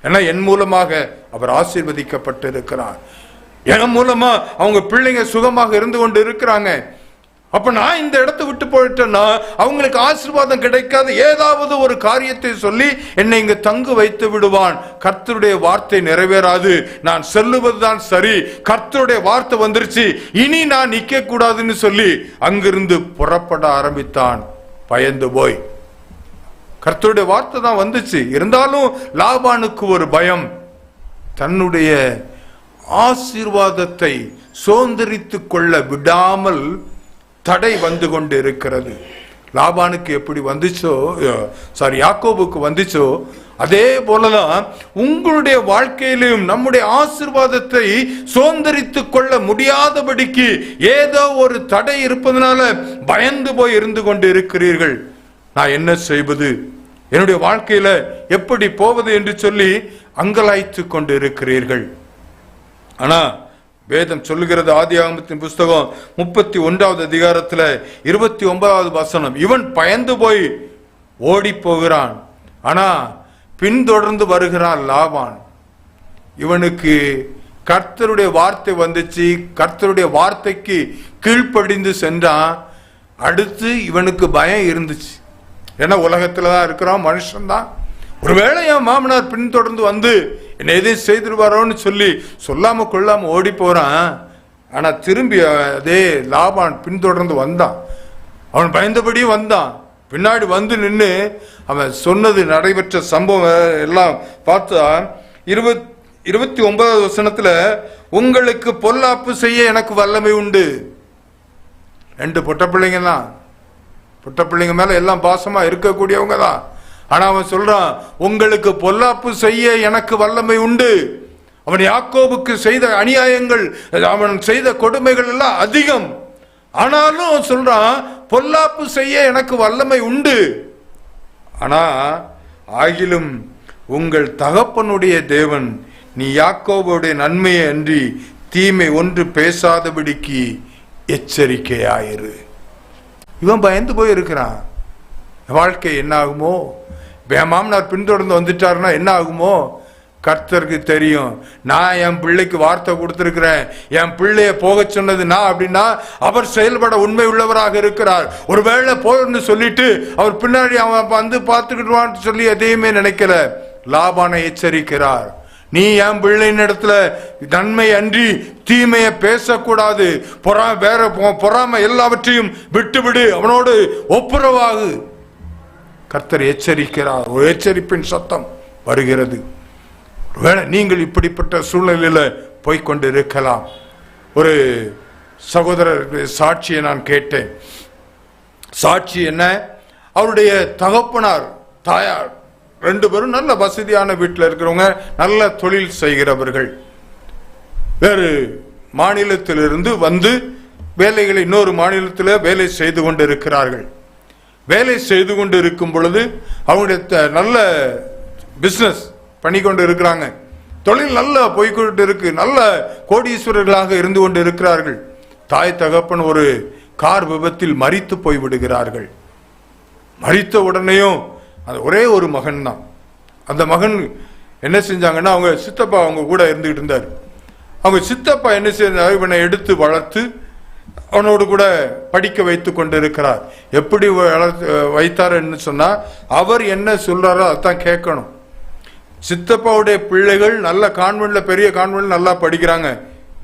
ஏன்னா என் மூலமாக அவர் ஆசீர்வதிக்கப்பட்டு இருக்கிறார், என் மூலமா அவங்க பிள்ளைங்க சுகமாக இருந்து கொண்டு இருக்கிறாங்க. அப்ப நான் இந்த இடத்தை விட்டு போயிட்டேன்னா அவங்களுக்கு ஆசீர்வாதம் கிடைக்காத ஏதாவது ஒரு காரியத்தை சொல்லி என்னை இங்க தங்கு வைத்து விடுவான். கர்த்தருடைய வார்த்தை நிறைவேறாது. நான் செல்லுவதுதான் சரி, கர்த்தருடைய வார்த்தை வந்துருச்சு, இனி நான் நிக்க கூடாதுன்னு சொல்லி அங்கிருந்து புறப்பட ஆரம்பித்தான். பயந்து போய் கர்த்தருடைய வார்த்தை தான் வந்துச்சு, இருந்தாலும் லாபானுக்கு ஒரு பயம். தன்னுடைய ஆசீர்வாதத்தை சுதந்திரித்துக் கொள்ள விடாமல் தடை வந்து கொண்டு இருக்கிறது. லாபானுக்கு எப்படி வந்துச்சோ, யாக்கோபுக்கு வந்துச்சோ, அதே போலதான் உங்களுடைய வாழ்க்கையிலும் நம்முடைய ஆசீர்வாதத்தை சுதந்திரித்துக் கொள்ள முடியாதபடிக்கு ஏதோ ஒரு தடை இருப்பதனால பயந்து போய் இருந்து கொண்டு இருக்கிறீர்கள். நான் என்ன செய்வது, என்னுடைய வாழ்க்கையில எப்படி போவது என்று சொல்லி அங்கலாய்த்து கொண்டு இருக்கிறீர்கள். ஆனா வேதம் சொல்லுகிறது, ஆதியாகமத்தின் புஸ்தகம் 31வது அதிகாரத்துல 29வது வசனம், இவன் பயந்து போய் ஓடி போகிறான், ஆனா பின்தொடர்ந்து வருகிறான் லாபான். இவனுக்கு கர்த்தருடைய வார்த்தை வந்துச்சு, கர்த்தருடைய வார்த்தைக்கு கீழ்ப்படிந்து சென்றான். அடுத்து இவனுக்கு பயம் இருந்துச்சு, ஏன்னா உலகத்துலதான் இருக்கிறான், மனுஷன்தான். ஒருவேளை என் மாமனார் பின்தொடர்ந்து வந்து என்ன எதையும் செய்திருவாரோன்னு சொல்லி சொல்லாம கொள்ளாம ஓடி போறான். ஆனா திரும்பி அதே லாபான் பின்தொடர்ந்து வந்தான். அவன் பயந்தபடி வந்தான். பின்னாடி வந்து நின்று அவன் சொன்னது நடைபெற்ற சம்பவம் எல்லாம் பார்த்தா 29வது வசனத்துல, உங்களுக்கு பொல்லாப்பு செய்ய எனக்கு வல்லமை உண்டு. 2 பொட்ட பிள்ளைங்க தான், பொட்ட பிள்ளைங்க மேல எல்லாம் பாசமா இருக்கக்கூடியவங்க தான். ஆனா அவன் சொல்றான், உங்களுக்கு பொல்லாப்பு செய்ய எனக்கு வல்லமை உண்டு. அவன் யாக்கோபுக்கு செய்த அநியாயங்கள், அவன் செய்த கொடுமைகள் எல்லாம் அதிகம். ஆனாலும் அவன் சொல்றான், பொல்லாப்பு செய்ய எனக்கு வல்லமை உண்டு. ஆனா ஆகிலும் உங்கள் தகப்பனுடைய தேவன் நீ யாக்கோபுடைய நன்மையை அன்றி தீமை ஒன்று பேசாதபடிக்கு எச்சரிக்கையாயிரு. இவன் பயந்து போய் இருக்கிறான். வாழ்க்கை என்ன ஆகுமோ, மாமனார் பின்தொடர்ந்து வந்துட்டாருன்னா என்ன ஆகுமோ, கர்த்தருக்கு தெரியும். நான் என் பிள்ளைக்கு வார்த்தை கொடுத்திருக்கிறேன், என் பிள்ளைய போக சொன்னது நான் அப்படின்னா அவர் செயல்பட உண்மை உள்ளவராக இருக்கிறார். ஒருவேளை போன்னு சொல்லிட்டு அவர் பின்னாடி அவன் வந்து பார்த்துக்கிடுவான்னு சொல்லி எதையுமே நினைக்கல. லாபானை எச்சரிக்கிறார், நீ என் பிள்ளையின் இடத்துல நன்மை அன்றி தீமையை பேசக்கூடாது, பொறாம எல்லாவற்றையும் விட்டுவிடு, அவனோடு ஒப்புரவாகு. கர்த்தர் எச்சரிக்கிறார். ஒரு எச்சரிப்பின் சத்தம் வருகிறது. நீங்கள் இப்படிப்பட்ட சூழ்நிலையில போய்கொண்டு இருக்கலாம். ஒரு சகோதரர் சாட்சியை நான் கேட்டேன். சாட்சி என்ன, அவருடைய தகப்பனார் தாயார் 2 பேரும் நல்ல வசதியான வீட்டில் இருக்கிறவங்க, நல்ல தொழில் செய்கிறவர்கள். வேறு மாநிலத்திலிருந்து வந்து வேலைகளை இன்னொரு மாநிலத்தில் வேலை செய்து கொண்டு இருக்கிறார்கள். வேலை செய்து கொண்டு இருக்கும் பொழுது அவங்களுடைய நல்ல பிசினஸ் பண்ணி கொண்டு இருக்கிறாங்க, தொழில் நல்லா போய்கொண்டு இருக்கு, நல்ல கோடீஸ்வரர்களாக இருந்து கொண்டு இருக்கிறார்கள். தாய் தகப்பன் ஒரு கார் விபத்தில் மரித்து போய் விடுகிறார்கள். மரித்த உடனேயும் அது ஒரே ஒரு மகன் தான். அந்த மகன் என்ன செஞ்சாங்கன்னா, அவங்க சித்தப்பா அவங்க கூட இருந்துகிட்டு இருந்தார். அவங்க சித்தப்பா என்ன செஞ்சார், இவனை எடுத்து வளர்த்து அவனோடு கூட படிக்க வைத்து கொண்டு இருக்கிறார். எப்படி வைத்தார்ன்னு சொன்னா, அவர் என்ன சொல்றாரோ அதான் கேட்கணும். சித்தப்பாவுடைய பிள்ளைகள் நல்ல கான்வென்ட்ல, பெரிய கான்வென்ட்ல நல்லா படிக்கிறாங்க.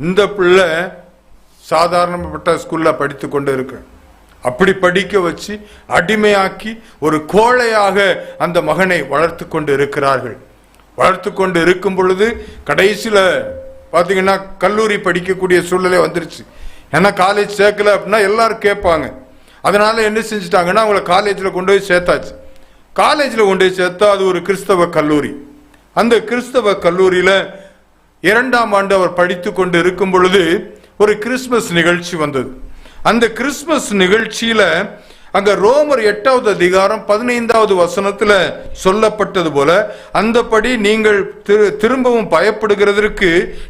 இந்த பிள்ளை சாதாரணப்பட்ட ஸ்கூல்ல படித்து கொண்டு இருக்கு. அப்படி படிக்க வச்சு அடிமையாக்கி ஒரு கோழையாக அந்த மகனை வளர்த்து கொண்டு இருக்கிறார்கள். வளர்த்து கொண்டு இருக்கும் பொழுது கடைசியில பாத்தீங்கன்னா கல்லூரி படிக்கக்கூடிய சூழ்நிலை வந்துருச்சு. ஏன்னா காலேஜ் சேர்க்கல அப்படின்னா எல்லாரும் கேட்பாங்க. அதனால என்ன செஞ்சுட்டாங்கன்னா, அவங்கள காலேஜில் கொண்டு போய் சேர்த்தாச்சு. காலேஜில் கொண்டு போய் சேர்த்தா அது ஒரு கிறிஸ்தவ கல்லூரி. அந்த கிறிஸ்தவ கல்லூரியில 2ஆம் ஆண்டு அவர் படித்து கொண்டு இருக்கும் பொழுது ஒரு கிறிஸ்துமஸ் நிகழ்ச்சி வந்தது. அந்த கிறிஸ்துமஸ் நிகழ்ச்சியில அங்க ரோமர் 8வது அதிகாரம் 15வது வசனத்துல சொல்லப்பட்டது போல, அந்தபடி நீங்கள் திரும்பவும் பயப்படுகிறதற்கு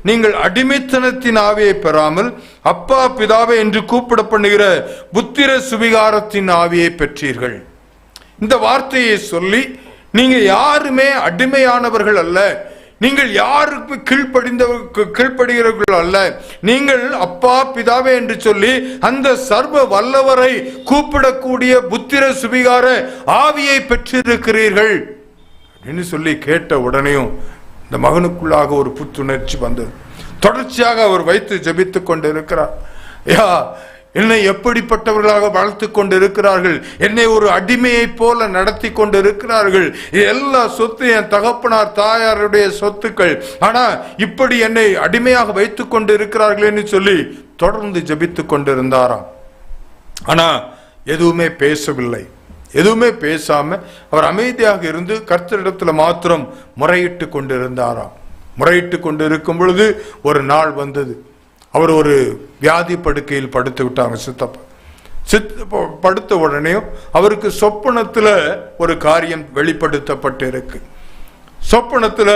நீங்கள் அடிமைத்தனத்தின் ஆவியை பெறாமல் அப்பா பிதாவே என்று கூப்பிட பண்ணுகிற புத்திர சுவிகாரத்தின் ஆவியை பெற்றீர்கள். இந்த வார்த்தையை சொல்லி, நீங்க யாருமே அடிமையானவர்கள் அல்ல, நீங்கள் யாருக்கு கீழ்ப்படுகிறவர்கள் அல்ல, நீங்கள் அப்பா பிதாவே என்று சொல்லி அந்த சர்வ வல்லவரை கூப்பிடக்கூடிய புத்திர சுவிகார ஆவியை பெற்றிருக்கிறீர்கள் அப்படின்னு சொல்லி கேட்ட உடனேயும் இந்த மகனுக்குள்ளாக ஒரு புத்துணர்ச்சி வந்தது. தொடர்ச்சியாக அவர் வைத்து ஜெபித்துக் கொண்டு இருக்கிறார். ஐயா, என்னை எப்படிப்பட்டவர்களாக வளர்த்து கொண்டு இருக்கிறார்கள், என்னை ஒரு அடிமையை போல நடத்தி கொண்டு இருக்கிறார்கள், எல்லா சொத்து என் தகப்பனார் தாயாருடைய சொத்துக்கள், ஆனா இப்படி என்னை அடிமையாக வைத்துக் கொண்டு இருக்கிறார்கள் என்று சொல்லி தொடர்ந்து ஜெபித்துக் கொண்டிருந்தாராம். ஆனா எதுவுமே பேசவில்லை. எதுவுமே பேசாம அவர் அமைதியாக இருந்து கர்த்தரிடத்துல மாத்திரம் முறையிட்டு கொண்டிருந்தாராம். முறையிட்டு கொண்டு இருக்கும் பொழுது ஒரு நாள் வந்தது. அவர் ஒரு வியாதி படுக்கையில் படுத்து விட்டாங்க சித்தப்பா. படுத்த உடனே அவருக்கு சொப்பனத்துல ஒரு காரியம் வெளிப்படுத்தப்பட்டு இருக்கு. சொப்பனத்துல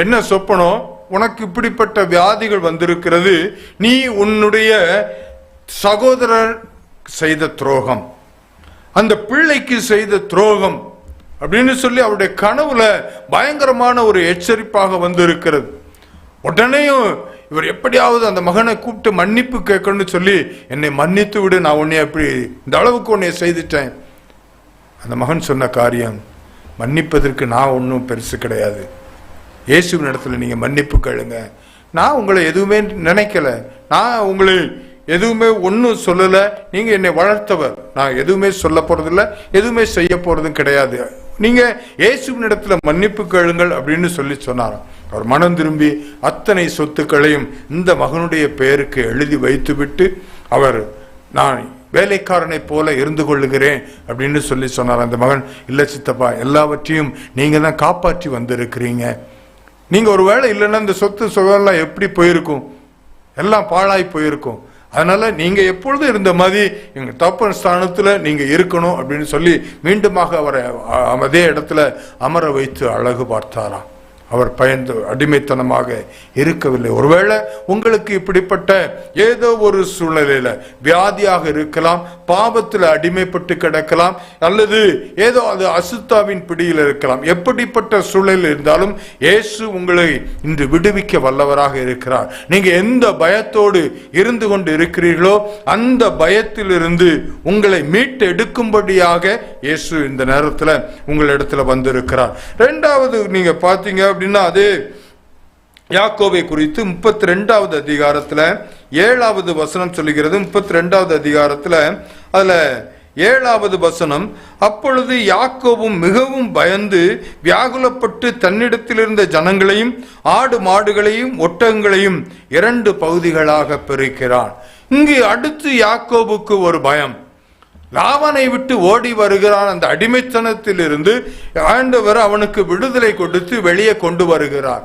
என்ன சொப்பனம்? உனக்கு இப்படிப்பட்ட வியாதிகள் வந்திருக்கிறது, நீ உன்னுடைய சகோதரர் செய்த துரோகம், அந்த பிள்ளைக்கு செய்த துரோகம் அப்படின்னு சொல்லி அவருடைய கனவுல பயங்கரமான ஒரு எச்சரிப்பாக வந்திருக்கிறது. உடனேயும் இவர் எப்படியாவது அந்த மகனை கூப்பிட்டு மன்னிப்பு கேட்கணும்னு சொல்லி, என்னை மன்னித்து விடு, நான் உன்னை எப்படி இந்த அளவுக்கு உன்னை செய்துட்டேன். அந்த மகன் சொன்ன காரியம், மன்னிப்பதற்கு நான் ஒன்றும் பெருசு கிடையாது, இயேசுவின் இடத்துல நீங்க மன்னிப்பு கேளுங்க, நான் உங்களை எதுவுமே நினைக்கல, நான் உங்களை எதுவுமே ஒன்றும் சொல்லல, நீங்க என்னை வளர்த்தவர், நான் எதுவுமே சொல்ல போறதில்லை, எதுவுமே செய்ய போறதும் கிடையாது, நீங்க இயேசுவின் இடத்துல மன்னிப்பு கேளுங்கள் அப்படின்னு சொல்லி சொன்னாராம். அவர் மனம் திரும்பி அத்தனை சொத்துக்களையும் இந்த மகனுடைய பெயருக்கு எழுதி வைத்து விட்டு அவர், நான் வேலைக்காரனை போல இருந்து கொள்ளுகிறேன் அப்படின்னு சொல்லி சொன்னார். அந்த மகன், இல்ல சித்தப்பா, எல்லாவற்றையும் நீங்க தான் காப்பாற்றி வந்திருக்கிறீங்க, நீங்க ஒரு வேளை இல்லைன்னா இந்த சொத்து சுகம்லாம் எப்படி போயிருக்கும், எல்லாம் பாழாய் போயிருக்கும், அதனால நீங்க எப்பொழுதும் இருந்த மாதிரி எங்க தப்பன் ஸ்தானத்துல நீங்க இருக்கணும் அப்படின்னு சொல்லி மீண்டுமாக அவரை அதே இடத்துல அமர வைத்து அழகு பார்த்தாராம். அவர் பயந்து அடிமைத்தனமாக இருக்கவில்லை. ஒருவேளை உங்களுக்கு இப்படிப்பட்ட ஏதோ ஒரு சூழ்நிலையில வியாதியாக இருக்கலாம், பாவத்தில் அடிமைப்பட்டு கிடக்கலாம், அல்லது ஏதோ அது அசுத்தாவின் பிடியில் இருக்கலாம். எப்படிப்பட்ட சூழலில் இருந்தாலும் இயேசு உங்களை இன்று விடுவிக்க வல்லவராக இருக்கிறார். நீங்க எந்த பயத்தோடு இருந்து கொண்டு இருக்கிறீர்களோ அந்த பயத்திலிருந்து உங்களை மீட்டு எடுக்கும்படியாக இயேசு இந்த நேரத்தில் உங்களிடத்துல வந்திருக்கிறார். இரண்டாவது நீங்க பாத்தீங்க அப்படின்னா, அது யாக்கோபை குறித்து 32வது அதிகாரத்துல 7வது வசனம் சொல்லுகிறது. 32வது அதிகாரத்துல அதுல 7வது வசனம், அப்பொழுது யாக்கோபும் மிகவும் பயந்து வியாகுலப்பட்டு தன்னிடத்தில் இருந்த ஜனங்களையும் ஆடு மாடுகளையும் ஒட்டகங்களையும் 2 பகுதிகளாக பிரிக்கிறான். இங்கு அடுத்து யாக்கோபுக்கு ஒரு பயம். லாபானை விட்டு ஓடி வருகிறான். அந்த அடிமைத்தனத்தில் இருந்து ஆண்டவர் அவனுக்கு விடுதலை கொடுத்து வெளியே கொண்டு வருகிறார்.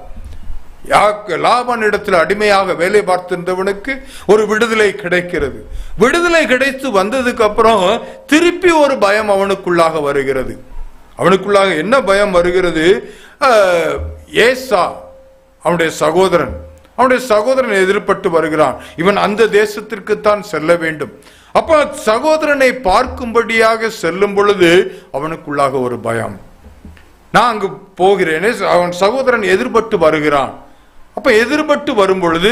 லாபான் இடத்தில் அடிமையாக வேலை பார்த்திருந்தவனுக்கு ஒரு விடுதலை கிடைக்கிறது. விடுதலை கிடைத்து வந்ததுக்கு அப்புறம் திருப்பி ஒரு பயம் அவனுக்குள்ளாக வருகிறது. அவனுக்குள்ளாக என்ன பயம் வருகிறது? ஏசா அவனுடைய சகோதரன் எதிர்பட்டு வருகிறான். இவன் அந்த தேசத்திற்கு தான் செல்ல வேண்டும். அப்ப சகோதரனை பார்க்கும்படியாக செல்லும் பொழுது அவனுக்குள்ளாக ஒரு பயம். நான் அங்கு போகிறேனே, அவன் சகோதரன் எதிர்பட்டு வருகிறான். அப்ப எதிர்பட்டு வரும் பொழுது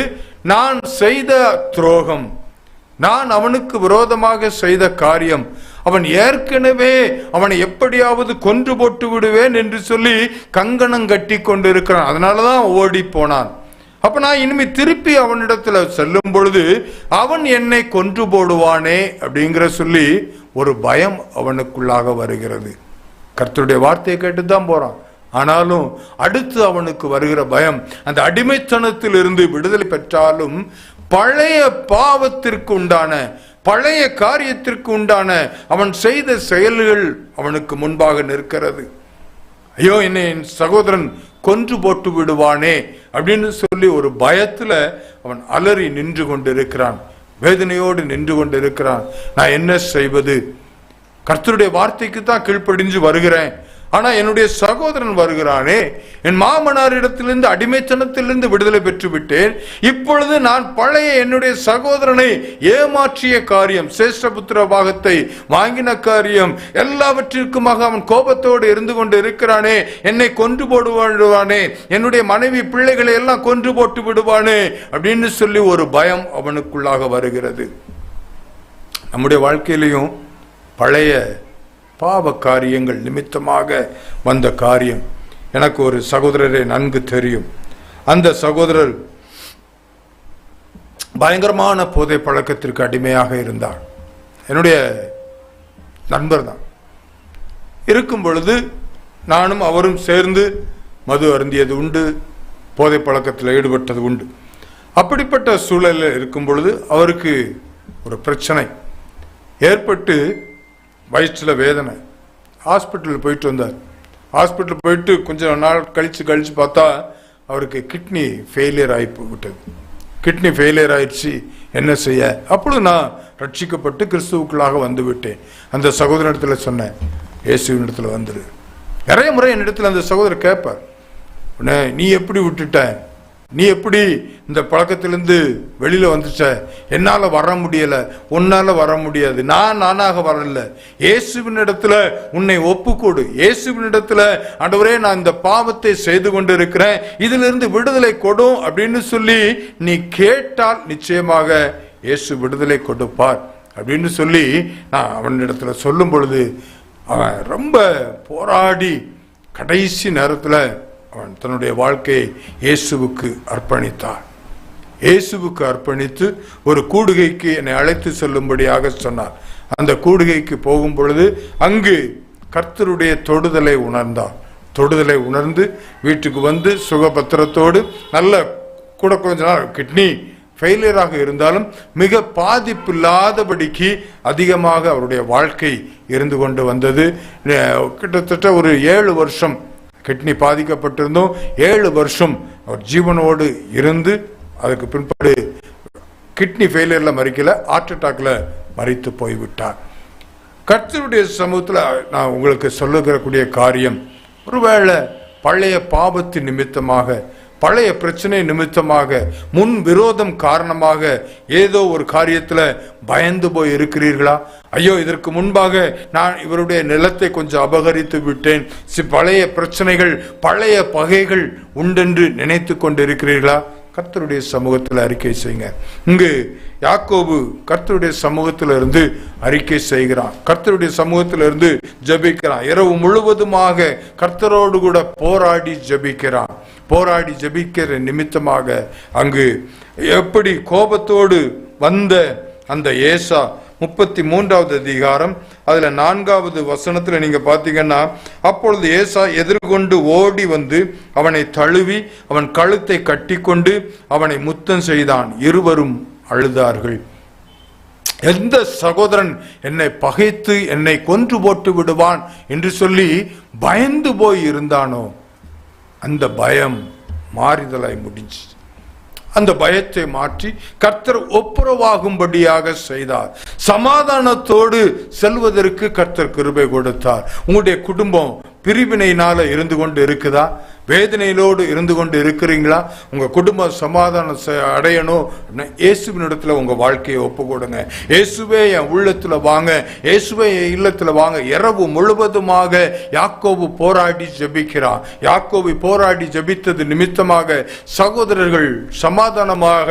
நான் செய்த துரோகம், நான் அவனுக்கு விரோதமாக செய்த காரியம், அவன் ஏற்கனவே அவனை எப்படியாவது கொன்று போட்டு விடுவேன் என்று சொல்லி கங்கணம் கட்டி கொண்டு இருக்கிறான். அதனாலதான் ஓடி போனான். அப்ப நான் இனிமே திருப்பி அவனிடத்துல செல்லும் பொழுது அவன் என்னை கொன்று போடுவானே அப்படிங்கிற சொல்லி ஒரு பயம் அவனுக்குள்ளாக வருகிறது. கர்த்தருடைய வார்த்தையை கேட்டுதான் போறான். ஆனாலும் அடுத்து அவனுக்கு வருகிற பயம், அந்த அடிமைத்தனத்தில் இருந்து விடுதலை பெற்றாலும் பழைய பாவத்திற்கு உண்டான, பழைய காரியத்திற்கு உண்டான அவன் செய்த செயல்கள் அவனுக்கு முன்பாக நிற்கிறது. ஐயோ, என்னை என் சகோதரன் கொன்று போட்டு விடுவானே அப்படின்னு சொல்லி ஒரு பயத்துல அவன் அலறி நின்று கொண்டிருக்கிறான், வேதனையோடு நின்று கொண்டிருக்கிறான். நான் என்ன செய்வது? கர்த்தருடைய வார்த்தைக்கு தான் கீழ்ப்படிஞ்சு வருகிறேன், ஆனா என்னுடைய சகோதரன் வருகிறானே, என் மாமனாரிடத்திலிருந்து அடிமைத்தனத்திலிருந்து விடுதலை பெற்று விட்டேன், இப்பொழுது நான் பழைய என்னுடைய சகோதரனை ஏமாற்றிய காரியம், சேஷ்டபுத்திர பாகத்தை வாங்கின காரியம் எல்லாவற்றிற்குமாக அவன் கோபத்தோடு இருந்து கொண்டு இருக்கிறானே, என்னை கொன்று போடுவானே, என்னுடைய மனைவி பிள்ளைகளை எல்லாம் கொன்று போட்டு விடுவானே அப்படின்னு சொல்லி ஒரு பயம் அவனுக்குள்ளாக வருகிறது. நம்முடைய வாழ்க்கையிலையும் பழைய பாவ காரியங்கள் நிமித்தமாக வந்த காரியம். எனக்கு ஒரு சகோதரரை நன்கு தெரியும். அந்த சகோதரர் பயங்கரமான போதை பழக்கத்திற்கு அடிமையாக இருந்தார். என்னுடைய நண்பர் தான். இருக்கும் பொழுது நானும் அவரும் சேர்ந்து மது அருந்தியது உண்டு, போதை பழக்கத்தில் ஈடுபட்டது உண்டு. அப்படிப்பட்ட சூழலில் இருக்கும் பொழுது அவருக்கு ஒரு பிரச்சனை ஏற்பட்டு வயிற்றில் வேதனை. ஹாஸ்பிட்டல் போயிட்டு வந்தார். ஹாஸ்பிட்டல் போயிட்டு கொஞ்சம் நாள் கழிச்சு பார்த்தா அவருக்கு கிட்னி ஃபெயிலியர் ஆகி விட்டது. கிட்னி ஃபெயிலியர் ஆயிடுச்சு. என்ன செய்ய? அப்பொழுது நான் ரட்சிக்கப்பட்டு கிறிஸ்துவுக்குள்ளாக வந்து விட்டேன். அந்த சகோதரனிடத்தில் சொன்னேன், இயேசுவின் இடத்துல வந்துரு. நிறைய முறை என்னிடத்தில் அந்த சகோதரர் கேட்பார், நீ எப்படி விட்டுட்ட, நீ எப்படி இந்த பழக்கத்திலிருந்து வெளியில வந்துச்ச? என்னால வர முடியல, உன்னால வர முடியாது. நானாக வரல, இயேசுவின் இடத்துல உன்னை ஒப்புக்கொடு. இயேசுவின் இடத்துல, ஆண்டவரே நான் இந்த பாவத்தை செய்து கொண்டு இருக்கிறேன், இதிலிருந்து விடுதலை கொடும் அப்படின்னு சொல்லி நீ கேட்டால் நிச்சயமாக இயேசு விடுதலை கொடுப்பார் அப்படின்னு சொல்லி நான் அவனிடத்துல சொல்லும் பொழுது அவன் ரொம்ப போராடி கடைசி நேரத்தில் அவன் தன்னுடைய வாழ்க்கையை இயேசுவுக்கு அர்ப்பணித்தான். இயேசுவுக்கு அர்ப்பணித்து ஒரு கூடுகைக்கு என்னை அழைத்து செல்லும்படியாக சொன்னார். அந்த கூடுகைக்கு போகும் பொழுது அங்கு கர்த்தருடைய தொடுதலை உணர்ந்தார். தொடுதலை உணர்ந்து வீட்டுக்கு வந்து சுகபத்திரத்தோடு நல்ல கூட கொஞ்ச நாள் கிட்னி ஃபெயிலியராக இருந்தாலும் மிக பாதிப்பில்லாதபடிக்கு அதிகமாக அவருடைய வாழ்க்கை இருந்து கொண்டு வந்தது. கிட்டத்தட்ட ஒரு 7 வருஷம் கிட்னி பாதிக்கப்பட்டிருந்தோம். 7 வருஷம் அவர் ஜீவனோடு இருந்து அதுக்கு பிற்பாடு கிட்னி ஃபெயிலியர்ல மறிக்கல, ஹார்ட் அட்டாக்ல மறித்து போய்விட்டார். கர்த்தருடைய சமூகத்தில் நான் உங்களுக்கு சொல்லக்கூடிய காரியம், ஒருவேளை பழைய பாவத்தின் நிமித்தமாக, பழைய பிரச்சனை நிமித்தமாக, முன் விரோதம் காரணமாக ஏதோ ஒரு காரியத்துல பயந்து போய் இருக்கிறீர்களா? ஐயோ, இதற்கு முன்பாக நான் இவருடைய நிலத்தை கொஞ்சம் அபகரித்து விட்டேன், பழைய பிரச்சனைகள், பழைய பகைகள் உண்டென்று நினைத்து கொண்டு இருக்கிறீர்களா? கர்த்தருடைய சமூகத்தில் அறிக்கை செய்யுங்க. இங்கு யாக்கோபு கர்த்தருடைய சமூகத்தில் இருந்து அறிக்கை செய்கிறான். கர்த்தருடைய சமூகத்தில் இருந்து ஜெபிக்கிறான். இரவு முழுவதுமாக கர்த்தரோடு கூட போராடி ஜெபிக்கிறான். போராடி ஜெபிக்கிற நிமித்தமாக அங்கு எப்படி கோபத்தோடு வந்த அந்த ஏசா 33வது அதிகாரம் அதுல 4வது வசனத்துல நீங்க பாத்தீங்கன்னா, அப்பொழுது ஏசா எதிர்கொண்டு ஓடி வந்து அவனை தழுவி அவன் கழுத்தை கட்டி கொண்டு அவனை முத்தம் செய்தான். இருவரும் அழுதார்கள். எந்த சகோதரன் என்னை பகைத்து என்னை கொன்று போட்டு விடுவான் என்று சொல்லி பயந்து போய் இருந்தானோ, அந்த பயம் மாறுதலாய் முடிஞ்சு. அந்த பயத்தை மாற்றி கர்த்தர் ஒப்புரவாகும்படியாக செய்தார். சமாதானத்தோடு செல்வதற்கு கர்த்தர் கிருபை கொடுத்தார். உங்களுடைய குடும்பம் பிரிவினையினால இருந்து கொண்டு இருக்குதா? வேதனையிலோடு இருந்து கொண்டு இருக்கிறீங்களா? உங்க குடும்ப சமாதானம் அடையணும், இயேசுவின் இடத்துல உங்க வாழ்க்கையை ஒப்பு கொடுங்க. இயேசுவே என் உள்ளத்துல வாங்க, இயேசுவே என் இல்லத்துல வாங்க. இரவு முழுவதுமாக யாக்கோபு போராடி ஜெபிக்கிறான். யாக்கோபு போராடி ஜெபித்தது நிமித்தமாக சகோதரர்கள் சமாதானமாக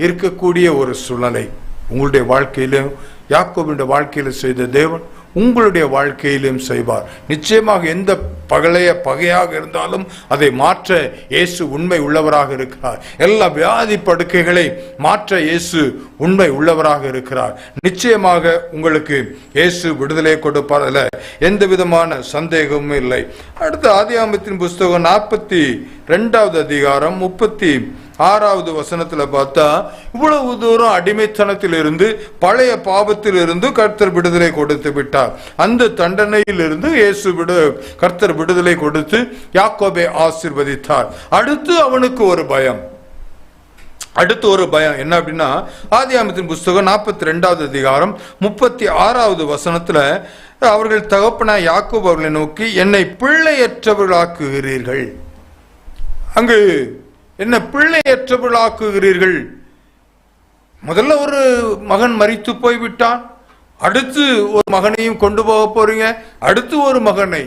இருக்கக்கூடிய ஒரு சூழ்நிலை உங்களுடைய வாழ்க்கையிலும் யாக்கோபுடைய வாழ்க்கையில செய்த தேவன் உங்களுடைய வாழ்க்கையிலும் செய்வார். நிச்சயமாக எந்த பகையாக இருந்தாலும் அதை மாற்ற இயேசு உண்மை உள்ளவராக இருக்கிறார். எல்லா வியாதி படுக்கைகளை மாற்ற இயேசு உண்மை உள்ளவராக இருக்கிறார். நிச்சயமாக உங்களுக்கு இயேசு விடுதலை கொடுப்பார், அல்ல எந்த விதமான சந்தேகமும் இல்லை. அடுத்த ஆதியாகமத்தின் புஸ்தகம் 42வது அதிகாரம் 36வது வசனத்துல பார்த்தா, இவ்வளவு தூரம் அடிமைத்தனத்தில் இருந்து பழைய பாவத்தில் இருந்து கர்த்தர் விடுதலை கொடுத்து விட்டார். அந்த தண்டனையில் இருந்து இயேசு கர்த்தர் விடுதலை கொடுத்து யாக்கோபை ஆசீர்வதித்தார். அடுத்து அவனுக்கு ஒரு பயம். அடுத்து ஒரு பயம் என்ன அப்படின்னா, ஆதியாகமத்தின் புஸ்தகம் 42வது அதிகாரம் 36வது வசனத்துல அவர்கள் தகப்பனா யாக்கோபு அவர்களை நோக்கி, என்னை பிள்ளையற்றவர்களாக்குகிறீர்கள். அங்கு என்ன பிள்ளையற்றவர்களாக்குகிறீர்கள்? முதல்ல ஒரு மகன் மரித்து போய்விட்டான், அடுத்து ஒரு மகனையும் கொண்டு போக போறீங்க, அடுத்து ஒரு மகனை,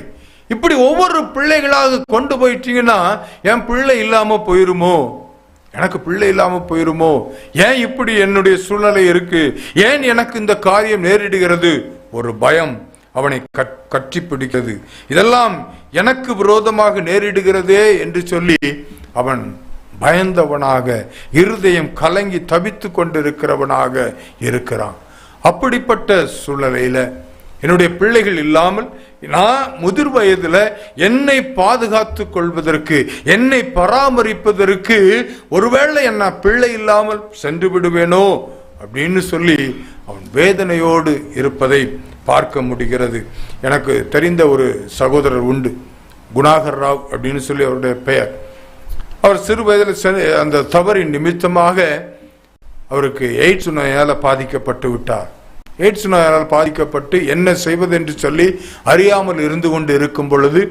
இப்படி ஒவ்வொரு பிள்ளைகளாக கொண்டு போயிட்டீங்கன்னா என் பிள்ளை இல்லாம போயிருமோ, எனக்கு பிள்ளை இல்லாம போயிருமோ, ஏன் இப்படி என்னுடைய சூழ்நிலை இருக்கு, ஏன் எனக்கு இந்த காரியம் நேரிடுகிறது? ஒரு பயம் அவனை கட்டி பிடிக்கிறது. இதெல்லாம் எனக்கு விரோதமாக நேரிடுகிறதே என்று சொல்லி அவன் பயந்தவனாக, இருதயம் கலங்கி தவித்து கொண்டிருக்கிறவனாக இருக்கிறான். அப்படிப்பட்ட சூழ்நிலையில என்னுடைய பிள்ளைகள் இல்லாமல் நான் முதிர் வயதுல என்னை பாதுகாத்து கொள்வதற்கு, என்னை பராமரிப்பதற்கு ஒருவேளை என்ன பிள்ளை இல்லாமல் சென்று விடுவேனோ அப்படின்னு சொல்லி அவன் வேதனையோடு இருப்பதை பார்க்க முடிகிறது. எனக்கு தெரிந்த ஒரு சகோதரர் உண்டு, குணாகர் ராவ் அப்படின்னு சொல்லி அவருடைய பெயர். அவர் சிறு வயதில் அந்த தவறின் நிமித்தமாக அவருக்கு எய்ட்ஸ் நோயால் பாதிக்கப்பட்டு விட்டார். எய்ட்ஸ் நோயால் பாதிக்கப்பட்டு என்ன செய்வது என்று சொல்லி அறியாமல் இருந்து கொண்டு இருக்கும் பொழுது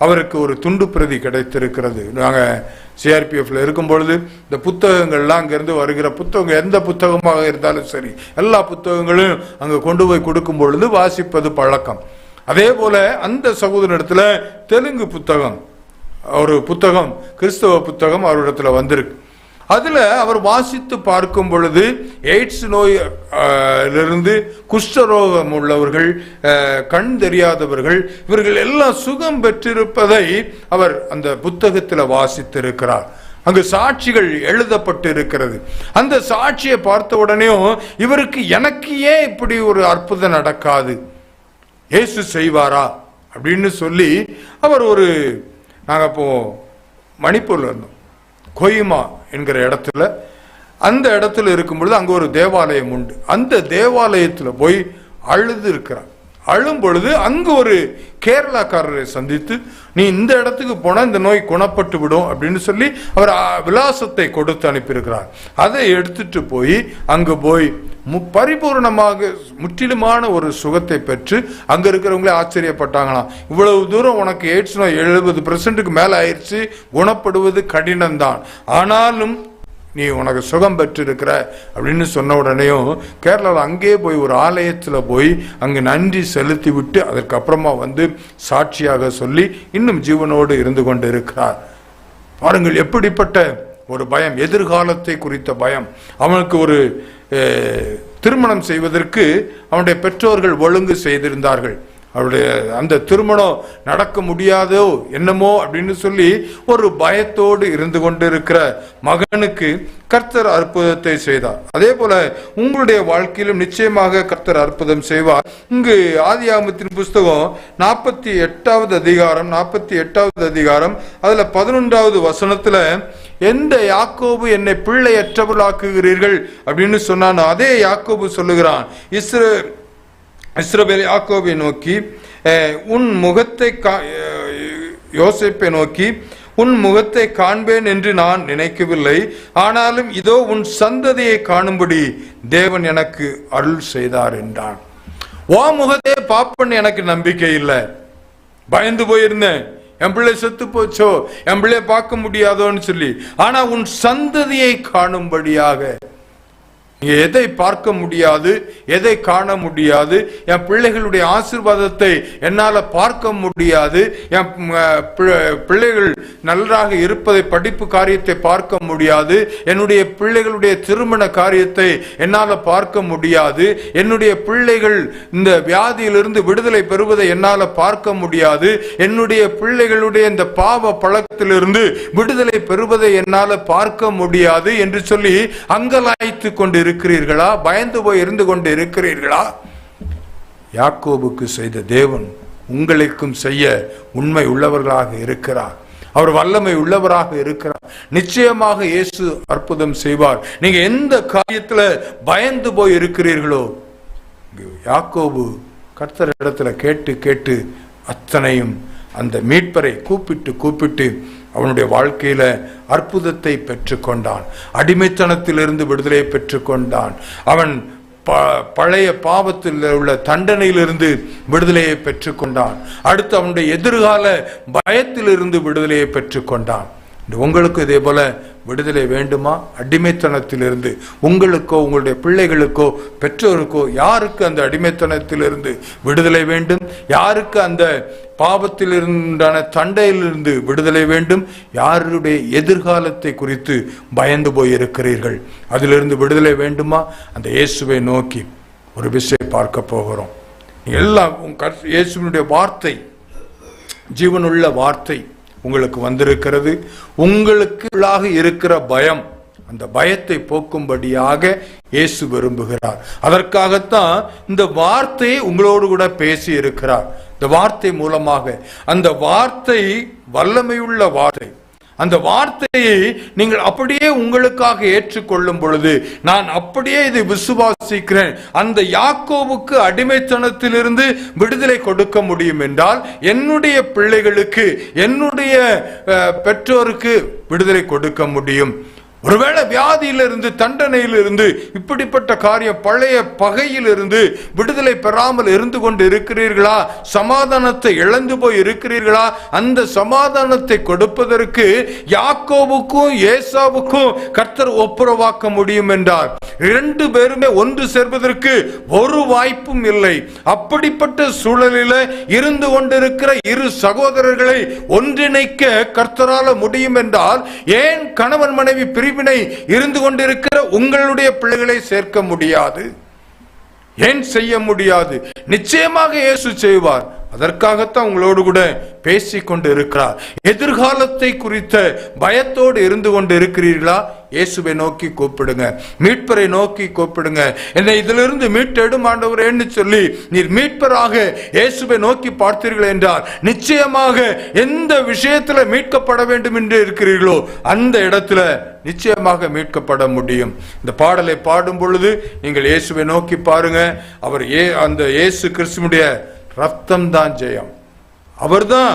அவருக்கு ஒரு துண்டு பிரதி கிடைத்திருக்கிறது. நாங்கள் சிஆர்பிஎஃப்ல இருக்கும் பொழுது இந்த புத்தகங்கள்லாம் அங்கிருந்து வருகிற புத்தகம், எந்த புத்தகமாக இருந்தாலும் சரி, எல்லா புத்தகங்களும் அங்கே கொண்டு போய் கொடுக்கும் பொழுது வாசிப்பது பழக்கம். அதே போல அந்த சகோதரனிடத்துல தெலுங்கு புத்தகம், ஒரு புத்தகம், கிறிஸ்தவ புத்தகம் அவரிடத்துல வந்திருக்கு. அதுல அவர் வாசித்து பார்க்கும் பொழுது எய்ட்ஸ் நோயிலிருந்து குஷ்டரோகம் உள்ளவர்கள், கண் தெரியாதவர்கள், இவர்கள் எல்லாம் சுகம் பெற்றிருப்பதை அவர் அந்த புத்தகத்தில் வாசித்திருக்கிறார். அங்கு சாட்சிகள் எழுதப்பட்டு இருக்கிறது. அந்த சாட்சியை பார்த்த உடனேயும் இவருக்கு எனக்கு ஏன் இப்படி ஒரு அற்புதம் நடக்காது, இயேசு செய்வாரா அப்படின்னு சொல்லி அவர் நாங்கள் அப்போ மணிப்பூர்ல இருந்தோம், கொய்மா என்கிற இடத்துல, அந்த இடத்துல இருக்கும் பொழுது அங்க ஒரு தேவாலயம் உண்டு. அந்த தேவாலயத்துல போய் அழுது இருக்கிறார். அழும் பொழுது அங்கு ஒரு கேரளாக்காரரை சந்தித்து, நீ இந்த இடத்துக்கு போனா இந்த நோய் குணப்பட்டு விடும் அப்படின்னு சொல்லி அவர் விலாசத்தை கொடுத்து அனுப்பியிருக்கிறார். அதை எடுத்துட்டு போய் அங்கு போய் பரிபூர்ணமாக முற்றிலுமான ஒரு சுகத்தை பெற்று அங்க இருக்கிறவங்களே ஆச்சரியப்பட்டாங்களாம். இவ்வளவு தூரம் உனக்கு எய்ட்ஸ் நோய் 70% மேல ஆயிடுச்சு, குணப்படுவது கடினம்தான், ஆனாலும் நீ உனக்கு சுகம் பெற்றிருக்கிற அப்படின்னு சொன்ன உடனேயும் கேரளாவில் அங்கே போய் ஒரு ஆலயத்தில் போய் அங்கு நன்றி செலுத்தி விட்டு அதற்கப்புறமா சாட்சியாக சொல்லி இன்னும் ஜீவனோடு இருந்து கொண்டு இருக்கிறார். பாருங்கள் எப்படிப்பட்ட ஒரு பயம், எதிர்காலத்தை குறித்த பயம். அவனுக்கு ஒரு திருமணம் செய்வதற்கு அவனுடைய பெற்றோர்கள் ஒழுங்கு செய்திருந்தார்கள். அவருடைய அந்த திருமணம் நடக்க முடியாதோ என்னமோ அப்படின்னு சொல்லி ஒரு பயத்தோடு இருந்து கொண்டிருக்கிற மகனுக்கு கர்த்தர் அற்புதத்தை செய்தார். அதே போல உங்களுடைய வாழ்க்கையிலும் நிச்சயமாக கர்த்தர் அற்புதம் செய்வார். இங்கு ஆதியாகமத்தின் புஸ்தகம் 48வது அதிகாரம் அதுல 11வது வசனத்துல, எந்த யாக்கோபு என்னை பிள்ளையற்றவர்களாக்குகிறீர்கள் அப்படின்னு சொன்னானோ அதே யாக்கோபு சொல்லுகிறான், இஸ்ரவேல் யாக்கோபை நோக்கி உன் முகத்தை, யோசேப்பை நோக்கி உன் முகத்தை காண்பேன் என்று நான் நினைக்கவில்லை, ஆனாலும் இதோ உன் சந்ததியை காணும்படி தேவன் எனக்கு அருள் செய்தார் என்றான். உன் முகத்தை பாப்பன்னு எனக்கு நம்பிக்கை இல்லை, பயந்து போயிருந்தேன், என் பிள்ளை செத்து போச்சோ, என் பிள்ளைய பார்க்க முடியாதோன்னு சொல்லி, ஆனா உன் சந்ததியை காணும்படியாக, எதை பார்க்க முடியாது, எதை காண முடியாது, என் பிள்ளைகளுடைய ஆசீர்வாதத்தை என்னால பார்க்க முடியாது, என் பிள்ளைகள் நன்றாக இருப்பதை, படிப்பு காரியத்தை பார்க்க முடியாது, என்னுடைய பிள்ளைகளுடைய திருமண காரியத்தை என்னால பார்க்க முடியாது, என்னுடைய பிள்ளைகள் இந்த வியாதியிலிருந்து விடுதலை பெறுவதை என்னால பார்க்க முடியாது, என்னுடைய பிள்ளைகளுடைய இந்த பாவ பழக்கத்திலிருந்து விடுதலை பெறுவதை என்னால பார்க்க முடியாது என்று சொல்லி அங்கலாய்த்து கொண்டு இருக்கிறீர்களா? பயந்து போய் இருந்து கொண்டு இருக்கிறீர்களா? யாக்கோபுக்கு செய்த தேவன் உங்களுக்கும் செய்ய உண்மை உள்ளவர்களாக இருக்கிறார். அவர் வல்லமை உள்ளவராக இருக்கிறார். நிச்சயமாக இயேசு அற்புதம் செய்வார். நீங்க எந்த காரியத்துல பயந்து போய் இருக்கிறீர்களோ, யாக்கோபு கர்த்தர் இடத்துல கேட்டு கேட்டு அத்தனையும் அந்த மீட்பரை கூப்பிட்டு அவனுடைய வாழ்க்கையில அற்புதத்தை பெற்றுக்கொண்டான். அடிமைத்தனத்திலிருந்து விடுதலை பெற்றுக்கொண்டான். அவன் பழைய பாவத்தில் உள்ள தண்டனையிலிருந்து விடுதலையை பெற்றுக்கொண்டான். அடுத்து அவனுடைய எதிர்கால பயத்திலிருந்து விடுதலையை பெற்றுக்கொண்டான். உங்களுக்கு இதே போல விடுதலை வேண்டுமா? அடிமைத்தனத்திலிருந்து உங்களுக்கோ உங்களுடைய பிள்ளைகளுக்கோ பெற்றோருக்கோ யாருக்கு அந்த அடிமைத்தனத்திலிருந்து விடுதலை வேண்டும்? யாருக்கு அந்த பாவத்திலிருந்தான தண்டையிலிருந்து விடுதலை வேண்டும்? யாருடைய எதிர்காலத்தை குறித்து பயந்து போயிருக்கிறீர்கள்? அதிலிருந்து விடுதலை வேண்டுமா? அந்த இயேசுவை நோக்கி ஒரு விஷயம் பார்க்க போகிறோம். எல்லாம் இயேசுவினுடைய வார்த்தை, ஜீவனுள்ள வார்த்தை உங்களுக்கு வந்திருக்கிறது. உங்களுக்குள்ளாக இருக்கிற பயம், அந்த பயத்தை போக்கும்படியாக இயேசு விரும்புகிறார். அதற்காகத்தான் இந்த வார்த்தையை உங்களோடு கூட பேசி இருக்கிறார். இந்த வார்த்தை மூலமாக, அந்த வார்த்தை வல்லமையுள்ள வார்த்தை, அந்த வார்த்தையை நீங்கள் அப்படியே உங்களுக்காக ஏற்றுக்கொள்ளும் பொழுது, நான் அப்படியே இதை விசுவாசிக்கிறேன், அந்த யாக்கோபுக்கு அடிமைத்தனத்திலிருந்து விடுதலை கொடுக்க முடியும் என்றால் என்னுடைய பிள்ளைகளுக்கு, என்னுடைய பெற்றோருக்கு விடுதலை கொடுக்க முடியும். ஒருவேளை வியாதியிலிருந்து, தண்டனையிலிருந்து, இப்படிப்பட்ட காரியம், பழைய பகையிலிருந்து விடுதலை பெறாமல் இருந்து கொண்டு இருக்கிறீர்களா? சமாதானத்தை இழந்து போய் இருக்கிறீர்களா? அந்த சமாதானத்தை கொடுப்பதற்கு யாக்கோபுக்கும் ஏசாவுக்கும் கர்த்தர் ஒப்புரவாக்க முடியும் என்றார். இரண்டு பேருமே ஒன்று சேர்வதற்கு ஒரு வாய்ப்பும் இல்லை. அப்படிப்பட்ட சூழலில் இருந்து கொண்டிருக்கிற இரு சகோதரர்களை ஒன்றிணைக்க கர்த்தரால முடியும் என்றால், ஏன் கணவன் மனைவி இருந்து கொண்டிருக்கிற உங்களுடைய பிள்ளைகளை சேர்க்க முடியாது? ஏன் செய்ய முடியாது? நிச்சயமாக இயேசு செய்வார். அதற்காகத்தான் உங்களோடு கூட பேசிக் கொண்டு இருக்கிறார். எதிர்காலத்தை குறித்த பயத்தோடு இருந்து கொண்டு இருக்கிறீர்களா? இயேசுவை நோக்கி கூப்பிடுங்க, மீட்பரை நோக்கி கூப்பிடுங்க. என்னை இதிலிருந்து மீட்டெடும் ஆண்டவரேன்னு சொல்லி நீர் மீட்பராக இயேசுவை நோக்கி பார்த்தீர்கள் என்றால், நிச்சயமாக எந்த விஷயத்துல மீட்கப்பட வேண்டும் என்று இருக்கிறீர்களோ அந்த இடத்துல நிச்சயமாக மீட்கப்பட முடியும். இந்த பாடலை பாடும் பொழுது நீங்கள் இயேசுவை நோக்கி பாருங்க. அவர் அந்த இயேசு கிறிஸ்துவுடைய ரத்தம் தான் ஜெயம். அவர்தான்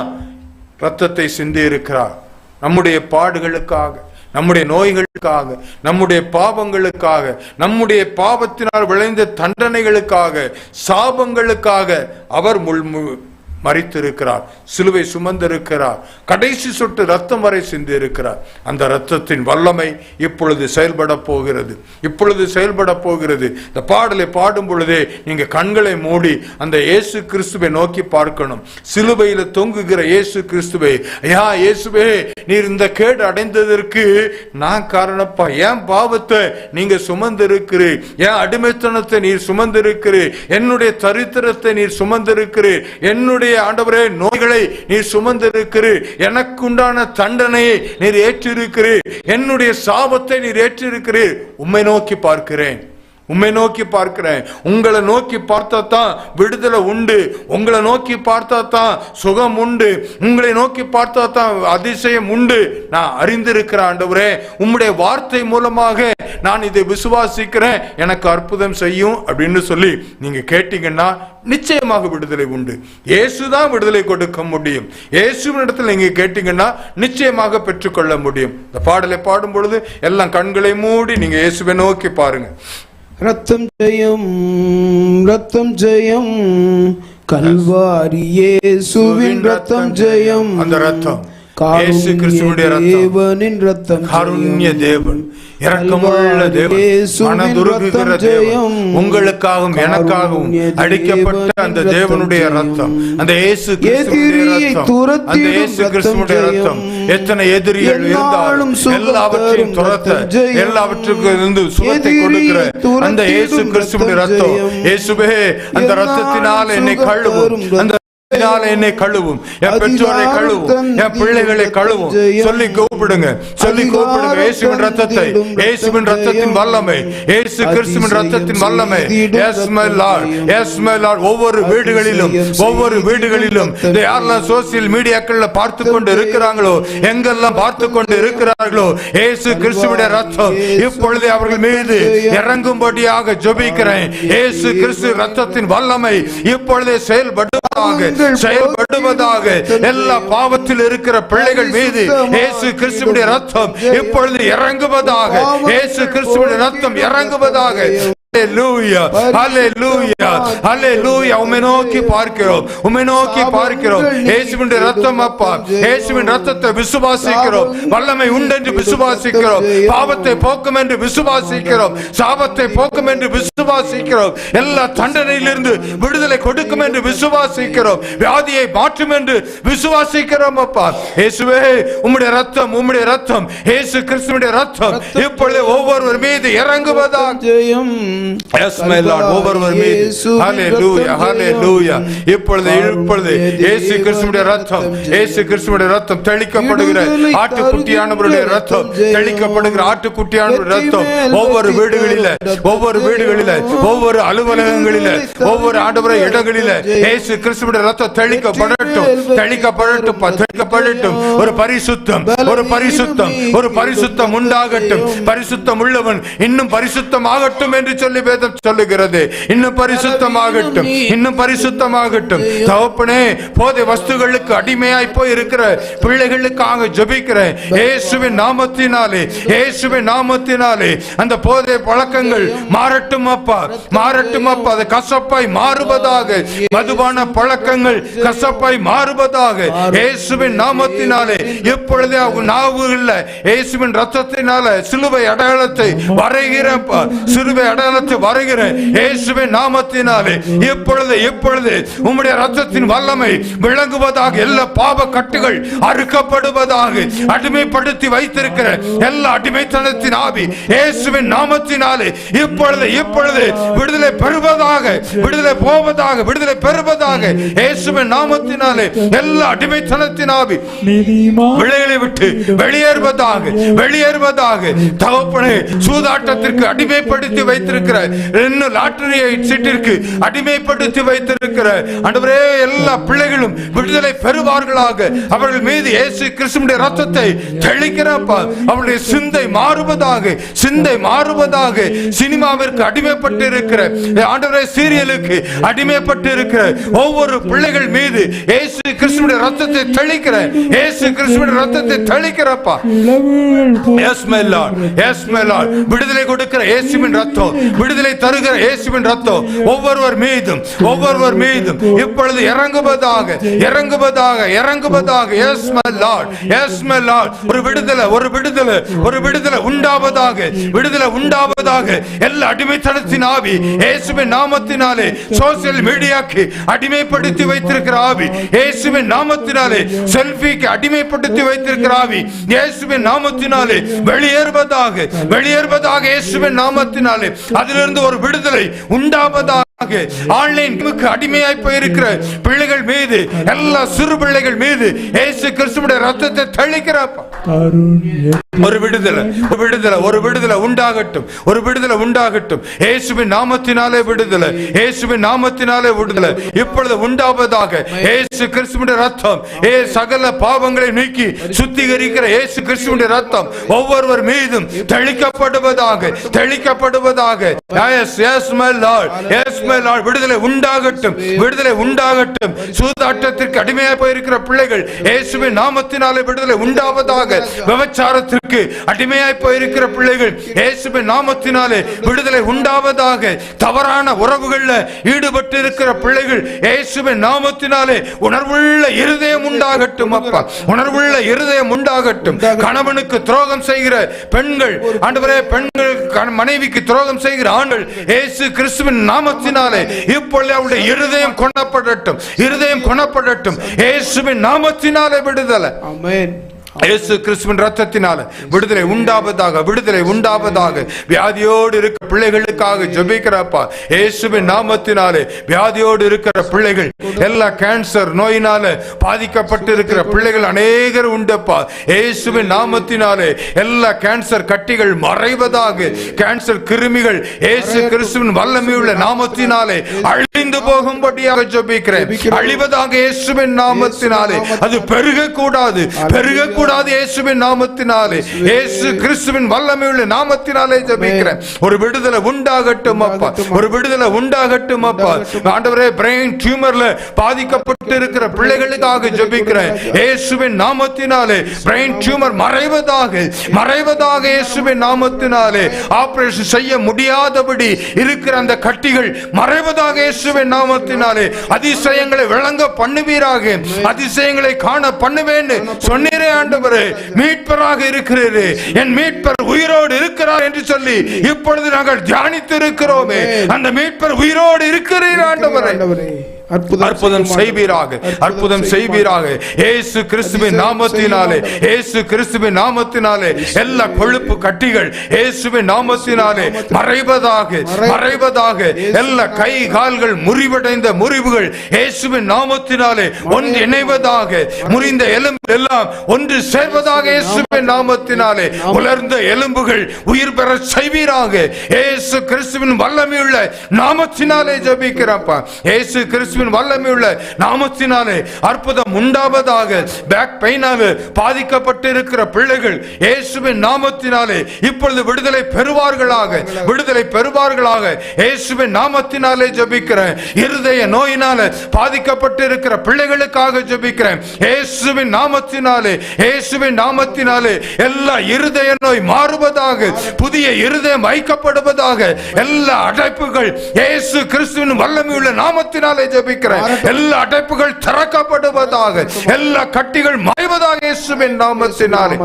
ரத்தத்தை சிந்தி இருக்கிறார். நம்முடைய பாடுகளுக்காக, நம்முடைய நோய்களுக்காக, நம்முடைய பாவங்களுக்காக, நம்முடைய பாவத்தினால் விளைந்த தண்டனைகளுக்காக, சாபங்களுக்காக அவர் மரித்திருக்கிறார், சிலுவை சுமந்திருக்கிறார், கடைசி சொட்டு ரத்தம் வரை சிந்தி இருக்கிறார். அந்த ரத்தத்தின் வல்லமை இப்பொழுது செயல்பட போகிறது, இப்பொழுது செயல்பட போகிறது. இந்த பாடலை பாடும் பொழுதே நீங்க கண்களை மூடி அந்த இயேசு கிறிஸ்துவை நோக்கி பார்க்கணும். சிலுவையில தொங்குகிற இயேசு கிறிஸ்துவை, ஐயா இயேசுவே, நீர் இந்த கேடு அடைந்ததற்கு நான் காரணப்பா. என் பாவத்தை நீங்க சுமந்திருக்கிறீர், என் அடிமைத்தனத்தை நீர் சுமந்திருக்கிறீர், என்னுடைய தரித்திரத்தை நீர் சுமந்திருக்கிறீர், என்னுடைய ஆண்டவரே நோய்களை நீர் சுமந்திருக்கிறீர், எனக்கு உண்டான தண்டனையை நீர் ஏற்றிருக்கிறீர், என்னுடைய சாபத்தை நீர் ஏற்றிருக்கிறீர். உம்மை நோக்கி பார்க்கிறேன், உம்மை நோக்கி பார்க்கிறேன். உங்களை நோக்கி பார்த்தா தான் விடுதலை உண்டு, உங்களை நோக்கி பார்த்தா தான் சுகம் உண்டு, உங்களை நோக்கி பார்த்தா தான் அதிசயம் உண்டு. நான் அறிந்திருக்கிறேன் ஆண்டவரே, உம்முடைய வார்த்தை மூலமாக நான் இதை விசுவாசிக்கிறேன், எனக்கு அற்புதம் செய்யும் அப்படின்னு சொல்லி நீங்க கேட்டீங்கன்னா நிச்சயமாக விடுதலை உண்டு. இயேசுதான் விடுதலை கொடுக்க முடியும். இயேசுவின் இடத்துல நீங்க கேட்டீங்கன்னா நிச்சயமாக பெற்றுக்கொள்ள முடியும். இந்த பாடலை பாடும் பொழுது எல்லாம் கண்களை மூடி நீங்க இயேசுவை நோக்கி பாருங்க. ரத்தம் ஜெயம், ரத்தம் ஜெயம், கல்வாரி இயேசுவின் ரத்தம் ஜெயம். அந்த ரத்தம் இயேசு கிறிஸ்துவினுடைய ரத்தம், காருண்ய தேவன், இரக்கமுள்ள தேவன், மனதுருகுகிற தேவன், உங்களுக்காகவும் எனக்காகவும் அடிக்கப்பட்ட அந்த தேவனுடைய ரத்தம், அந்த இயேசு கிறிஸ்துவினுடைய ரத்தம், அந்த இயேசு கிறிஸ்துவினுடைய ரத்தம் எத்தனை எதிரிகள் இருந்தாலும் எல்லாவற்றையும் துரத்த, எல்லாவற்றுக்கும் இருந்து சுகத்தை கொடுக்கிற அந்த இயேசு கிறிஸ்துவினுடைய ரத்தம். இயேசுவே, அந்த ரத்தத்தினால் என்னை கழுவும், அந்த என்னை கழுவும், என் பெற்றோரை கழுவும், என் பிள்ளைகளை கழுவும் சொல்லி கூப்பிடுங்க, சொல்லி கூப்பிடுங்க. இயேசுவின் ரத்தத்தை, இயேசுவின் ரத்தத்தின் வல்லமை, இயேசு கிறிஸ்துவின் ரத்தத்தின் வல்லமை. S my lord, yes my Lord. ஒவ்வொரு வீடுகளிலும், ஒவ்வொரு வீடுகளிலும் யாரெல்லாம் சோசியல் மீடியாக்கள்ல பார்த்து கொண்டு இருக்கிறாங்களோ, எங்கெல்லாம் பார்த்து கொண்டு இருக்கிறார்களோ, இயேசு கிறிஸ்துவின் ரத்தம் இப்பொழுது அவர்கள் மீது இறங்கும்படியாக ஜெபிக்கிறேன். இயேசு கிறிஸ்து ரத்தத்தின் வல்லமை இப்பொழுதே செயல்படுவதாக செயல்படுவதாக. எல்லா பாவத்தில் இருக்கிற பிள்ளைகள் மீது இயேசு கிறிஸ்துவின் ரத்தம் இப்பொழுது இறங்குவதாக. இயேசு கிறிஸ்துவின் ரத்தம் இறங்குவதாக. ஹல்லேலூயா, ஹல்லேலூயா, ஹல்லேலூயா. உம்மை நோக்கி பார்க்கிறோம், உம்மை நோக்கி பார்க்கிறோம். இயேசுவின் ரத்தம் அப்பா, இயேசுவின் ரத்தத்தை விசுவாசிக்கிறோம். வல்லமை உண்டென்று விசுவாசிக்கிறோம். பாவத்தை போக்கும் என்று விசுவாசிக்கிறோம். சாபத்தை போக்கும் என்று விசுவாசிக்கிறோம். எல்லா தண்டனையிலிருந்து விடுதலை கொடுக்கும் என்று விசுவாசிக்கிறோம். வியாதியை மாற்றும் என்று விசுவாசிக்கிறோம் அப்பா. இயேசுவே, உம்முடைய ரத்தம், உம்முடைய ரத்தம், இயேசு கிறிஸ்துவின் ரத்தம் இப்பொழுது ஒவ்வொருவர் மீது இறங்குவதாக. Yes, my Lord, ஒவ்வொருவர் மீது. ஹல்லேலூயா, ஹல்லேலூயா. இப்பொழுது இயேசு கிறிஸ்துவின் ரத்தம், இயேசு கிறிஸ்துவின் ரத்தம் தெளிக்கப்படுகிற ஆட்டுக்குட்டியானவருடைய ரத்தம், தெளிக்கப்படுகிற ஆட்டுக்குட்டியானவருடைய ரத்தம் ஒவ்வொரு வீடுகளிலே, ஒவ்வொரு வீடுகளிலே, ஒவ்வொரு அலுவலகங்களிலே, ஒவ்வொரு ஆண்டவர இடங்களிலே இயேசு கிறிஸ்துவின் ரத்தம் தெளிக்கப்படட்டும், தெளிக்கப்படட்டும், தெளிக்கப்படட்டும். ஒரு பரிசுத்தம், ஒரு பரிசுத்தம், ஒரு பரிசுத்தம் உண்டாகட்டும். பரிசுத்தம் உள்ளவன் இன்னும் பரிசுத்தமாகட்டும் என்று சொல்லி வேதம் சொல்லுகிறது. இன்னும் பரிசுத்தமாகட்டும், இன்னும் பரிசுத்தமாகட்டும். தகப்பனே, போதை வஸ்துகளுக்கு அடிமையாய் போய் இருக்கிற பிள்ளைகளுக்காக ஜெபிக்கிறேன். இயேசுவின் நாமத்தினாலே, இயேசுவின் நாமத்தினாலே அந்த போதை பழக்கங்கள் மாறட்டும் அப்பா, மாறட்டும் அப்பா. அது கசப்பாய் மாறுவதாக. மதுபான பழக்கங்கள் கசப்பாய் மாறுவதாக. இயேசுவின் நாமத்தினாலே இப்பொழுதே நாவு இல்ல, இயேசுவின் ரத்தத்தினால சிலுவை அடையாளத்தை வரைகிறப்பா, சிலுவை அடையாளத்தை வருகிறேன் இயேசுவின் நாமத்தினாலே. இப்பொழுது இப்பொழுது உம்முடைய ரத்தத்தின் வல்லமை விளங்குவதாக. எல்லா பாவ கட்டுகள் அறுக்கப்படுவதாக. அடிமைப்படுத்தி வைத்திருக்கிற எல்லா அடிமைத்தனத்தின் ஆவி இயேசுவின் நாமத்தினாலே இப்பொழுது இப்பொழுது விடுதலை பெறுவதாக, விடுதலை போவதாக, விடுதலை பெறுவதாக. இயேசுவின் நாமத்தினாலே எல்லா அடிமைத்தனத்தின் ஆவி விளைகளை விட்டு வெளியேறுவதாக, வெளியேறுவதாக. தகப்பனே, சூதாட்டத்திற்கு அடிமைப்படுத்தி வைத்திருக்கிற, இன்னும் லாட்டரி சீட்டிற்கு அடிமைப்படுத்தி வைத்திருக்கிற ஆண்டவரே, எல்லா பிள்ளைகளும் விடுதலை பெறுவார்களாக. அவர்கள் மீது இயேசு கிறிஸ்துவின் ரத்தத்தை தெளிக்கிறப்பா. அவருடைய சிந்தை மாறுவதாக, சிந்தை மாறுவதாக. சினிமாவிற்கு அடிமைப்பட்டு இருக்கிற ஆண்டவரே, சீரியலுக்கு அடிமைப்பட்டு இருக்கிற ஒவ்வொரு பிள்ளைகள் மீது இயேசு கிறிஸ்துவின் ரத்தத்தை தெளிக்கிற, இயேசு கிறிஸ்துவின் ரத்தத்தை தெளிக்கிறப்பா. Yes my lord, yes my lord. விடுதலை கொடுக்கிற இயேசுவின் ரத்தம், விடுதலை தருகிற இயேசுவின் ரத்தம் ஒவ்வொருவர் மீதும், ஒவ்வொருவர் மீதும் இப்பொழுது இறங்குவதாக, இறங்குவதாக, இறங்குவதாக. Yes my lord, yes my lord. ஒரு விடுதலை, ஒரு விடுதலை, ஒரு விடுதலை உண்டாவதாக, விடுதலை உண்டாவதாக. எல்லா அடிமைத்தனத்தின் ஆவி இயேசுவின் நாமத்தினாலே, சோசியல் மீடியாக்கு அடிமைப்படுத்தி வைத்திருக்கிற ஆவி இயேசுவின் நாமத்தினாலே, செல்ஃபிக்கு அடிமைப்படுத்தி வைத்திருக்கிற ஆவி இயேசுவின் நாமத்தினாலே வெளியேறுவதாக, வெளியேறுவதாக. இயேசுவின் நாமத்தினாலே அதிலிருந்து ஒரு விடுதலை உண்டாவதாக. ஆன்லைனுக்கு அடிமையாய் போயிருக்கிற பிள்ளைகள் மீது, எல்லா சிறு பிள்ளைகள் மீது இயேசு கிறிஸ்துவின் ரத்தத்தை தெளிக்கிறப்பா. ஒரு விடுதலை, ஒரு விடுதலை, ஒரு விடுதலை உண்டாகட்டும், ஒரு விடுதலை உண்டாகட்டும். இயேசுவின் நாமத்தினாலே விடுதலை, இயேசுவின் நாமத்தினாலே விடுதலை இப்பொழுது உண்டாவதாக. இயேசு கிறிஸ்துவின் ரத்தம் சகல பாவங்களை நீக்கி சுத்திகரிக்கிற இயேசு கிறிஸ்துவின் ரத்தம் ஒவ்வொருவர் மீதும் தெளிக்கப்படுவதாக, தெளிக்கப்படுவதாக. Yes yes my lord, yes my lord. விடுதலை உண்டாகட்டும், விடுதலை உண்டாகட்டும். சூதாட்டத்திற்கு அடிமையாக போயிருக்கிற பிள்ளைகள் இயேசுவின் நாமத்தினாலே விடுதலை உண்டாவதாக. விபச்சாரத்திற்கு அடிமையாய் போயிருக்கிற பிள்ளைகள் இயேசுவின் நாமத்தினாலே விடுதலை உண்டாவதாக. தவறான உறவுகளில் ஈடுபட்டு இருக்கிற பிள்ளைகள் இயேசுவின் நாமத்தினாலே உணர்வுள்ள இருதயம் உண்டாகட்டும் அப்பா, உணர்வுள்ள இருதயம் உண்டாகட்டும். கணவனுக்கு துரோகம் செய்கிற பெண்கள் ஆண்டவரே, பெண்கள் மனைவிக்கு துரோகம் செய்கிற ஆண்கள் இயேசு கிறிஸ்துவின் நாமத்தினாலே இப்பொழுது அவருடைய இருதயம் கொணப்படட்டும், இருதயம் கொணப்படட்டும். இயேசுவின் நாமத்தினாலே விடுதலை. ஆமென். இயேசு கிறிஸ்துவின் ரத்தத்தினால விடுதலை உண்டாவதாக, விடுதலை உண்டாவதாக. வியாதியோடு இருக்கிற பிள்ளைகளுக்காக ஜெபிக்கிறப்பா. இயேசுவின் நாமத்தினாலே வியாதியோடு இருக்கிற பிள்ளைகள், எல்லா கேன்சர் நோயினால பாதிக்கப்பட்டு இருக்கிற பிள்ளைகள் அநேகர் உண்டப்பா. இயேசுவின் நாமத்தினாலே எல்லா கேன்சர் கட்டிகள் மறைவதாக. கேன்சர் கிருமிகள் இயேசு கிறிஸ்துவின் வல்லமையுள்ள நாமத்தினாலே அழிந்து போகும்படியாக ஜெபிக்கிறேன். அழிவதாக இயேசுவின் நாமத்தினாலே. அது பெருகக்கூடாது, பெருகக்கூடாது இயேசுவின் நாமத்தினாலே. இயேசு கிறிஸ்துவின் வல்லமையுள்ள நாமத்தினாலே ஜெபிக்கிறேன். ஒரு விடுதலை உண்டாகட்டும் அப்பா, ஒரு விடுதலை உண்டாகட்டும் அப்பா. ஆண்டவரே, பிரெயின் டியூமர்ல பாதிக்கப்பட்டு இருக்கிற பிள்ளைகளுக்காக ஜெபிக்கிறேன். இயேசுவின் நாமத்தினாலே பிரெயின் டியூமர் மறைவதாக, மறைவதாக இயேசுவின் நாமத்தினாலே. ஆபரேஷன் செய்ய முடியாதபடி இருக்கிற அந்த கட்டிகள் மறைவதாக இயேசுவின் நாமத்தினாலே. அதிசயங்களை விளங்க பண்ணுவீராக, அதிசயங்களை காண பண்ணுவேன் சொன்னீரே ஆண்டவரே. மீட்பராக இருக்கிறீரே, என் மீட்பர் உயிரோடு இருக்கிறார் என்று சொல்லி இப்பொழுது நாங்கள் தியானித்து இருக்கிறோமே. அந்த மீட்பர் உயிரோடு இருக்கிறீர் ஆண்டவரே. அற்புதம் செய்வீராக, அற்புதம் செய்வீராக இயேசு கிறிஸ்துவின் நாமத்தினாலே. இயேசு கிறிஸ்துவின் நாமத்தினாலே எல்லா கொழுப்பு கட்டிகள் இயேசுவின் நாமத்தினாலே மறைவதாக, மறைவதாக. எல்லா கை கால்கள் முறிவடைந்த முறிவுகள் இயேசுவின் நாமத்தினாலே ஒன்று இணைவதாக. முறிந்த எலும்பு எல்லாம் ஒன்று சேர்வதாக இயேசுவின் நாமத்தினாலே. உலர்ந்த எலும்புகள் உயிர் பெற செய்வீராக இயேசு கிறிஸ்துவின் வல்லமையுள்ள நாமத்தினாலே ஜெபிக்கிறப்பா. இயேசு கிறிஸ்து வல்லமையுள்ள நாமத்தினாலே அற்புதம் உண்டாவதாக. பேக் பெயினால பாதிக்கப்பட்டிருக்கிற பிள்ளைகள் இயேசுவின் நாமத்தினாலே இப்பொழுது விடுதலை பெறுவார்களாக, விடுதலை பெறுவார்களாக இயேசுவின் நாமத்தினாலே ஜெபிக்கிறேன். இருதய நோயினால பாதிக்கப்பட்டிருக்கிற பிள்ளைகளுக்காக ஜெபிக்கிறேன். இயேசுவின் நாமத்தினாலே, இயேசுவின் நாமத்தினாலே எல்லா இருதய நோய் மாறுவதாக, புதிய இருதயம் வைக்கப்படுவதாக. எல்லா அடைப்புகள் இயேசு கிறிஸ்துவின் வல்லமையுள்ள நாமத்தினாலே ஜெபிக்கிறேன். எல்லா அடைப்புகள் திறக்கப்படுவதாக, எல்லா கட்டிகள் மாய்வதாக இயேசுவின் நாமத்தினாலே.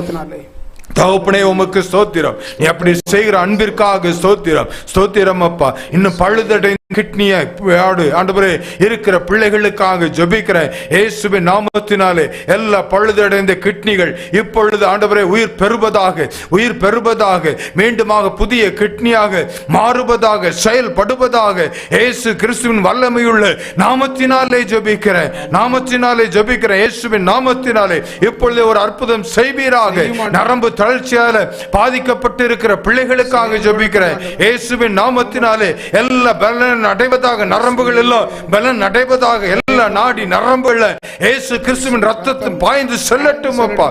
தகப்பனே, உமக்கு ஸ்தோத்திரம். நீ அப்படி செய்கிற அன்பிற்காக ஸ்தோத்திரம், ஸ்தோத்திரம் அப்பா. இன்னும் பழுதடைந்த கிட்னியை ஆண்டவரே இருக்கிற பிள்ளைகளுக்காக ஜெபிக்கிறேன். இயேசுவின் நாமத்தினாலே எல்லா பழுதடைந்த கிட்னிகள் இப்பொழுது ஆண்டவரே உயிர் பெறுவதாக, உயிர் பெறுவதாக. மீண்டுமாக புதிய கிட்னியாக மாறுவதாக, செயல்படுவதாக. இயேசு கிறிஸ்துவின் வல்லமையுள்ள நாமத்தினாலே ஜெபிக்கிறேன், நாமத்தினாலே ஜெபிக்கிறேன். இயேசுவின் நாமத்தினாலே இப்பொழுது ஒரு அற்புதம் செய்வீராக. நரம்பு தளர்ச்சியால பாதிக்கப்பட்டிருக்கிற பிள்ளைகளுக்காக ஜெபிக்கிறேன். இயேசுவின் நாமத்தினாலே எல்லா பலன் அடைவதாக, நரம்புகள் எல்லாம் பலன் அடைவதாக. எல்லா நாடி நரம்புகள் இயேசு கிறிஸ்துவின் ரத்தத்தில் பாய்ந்து செல்லட்டும் அப்பா,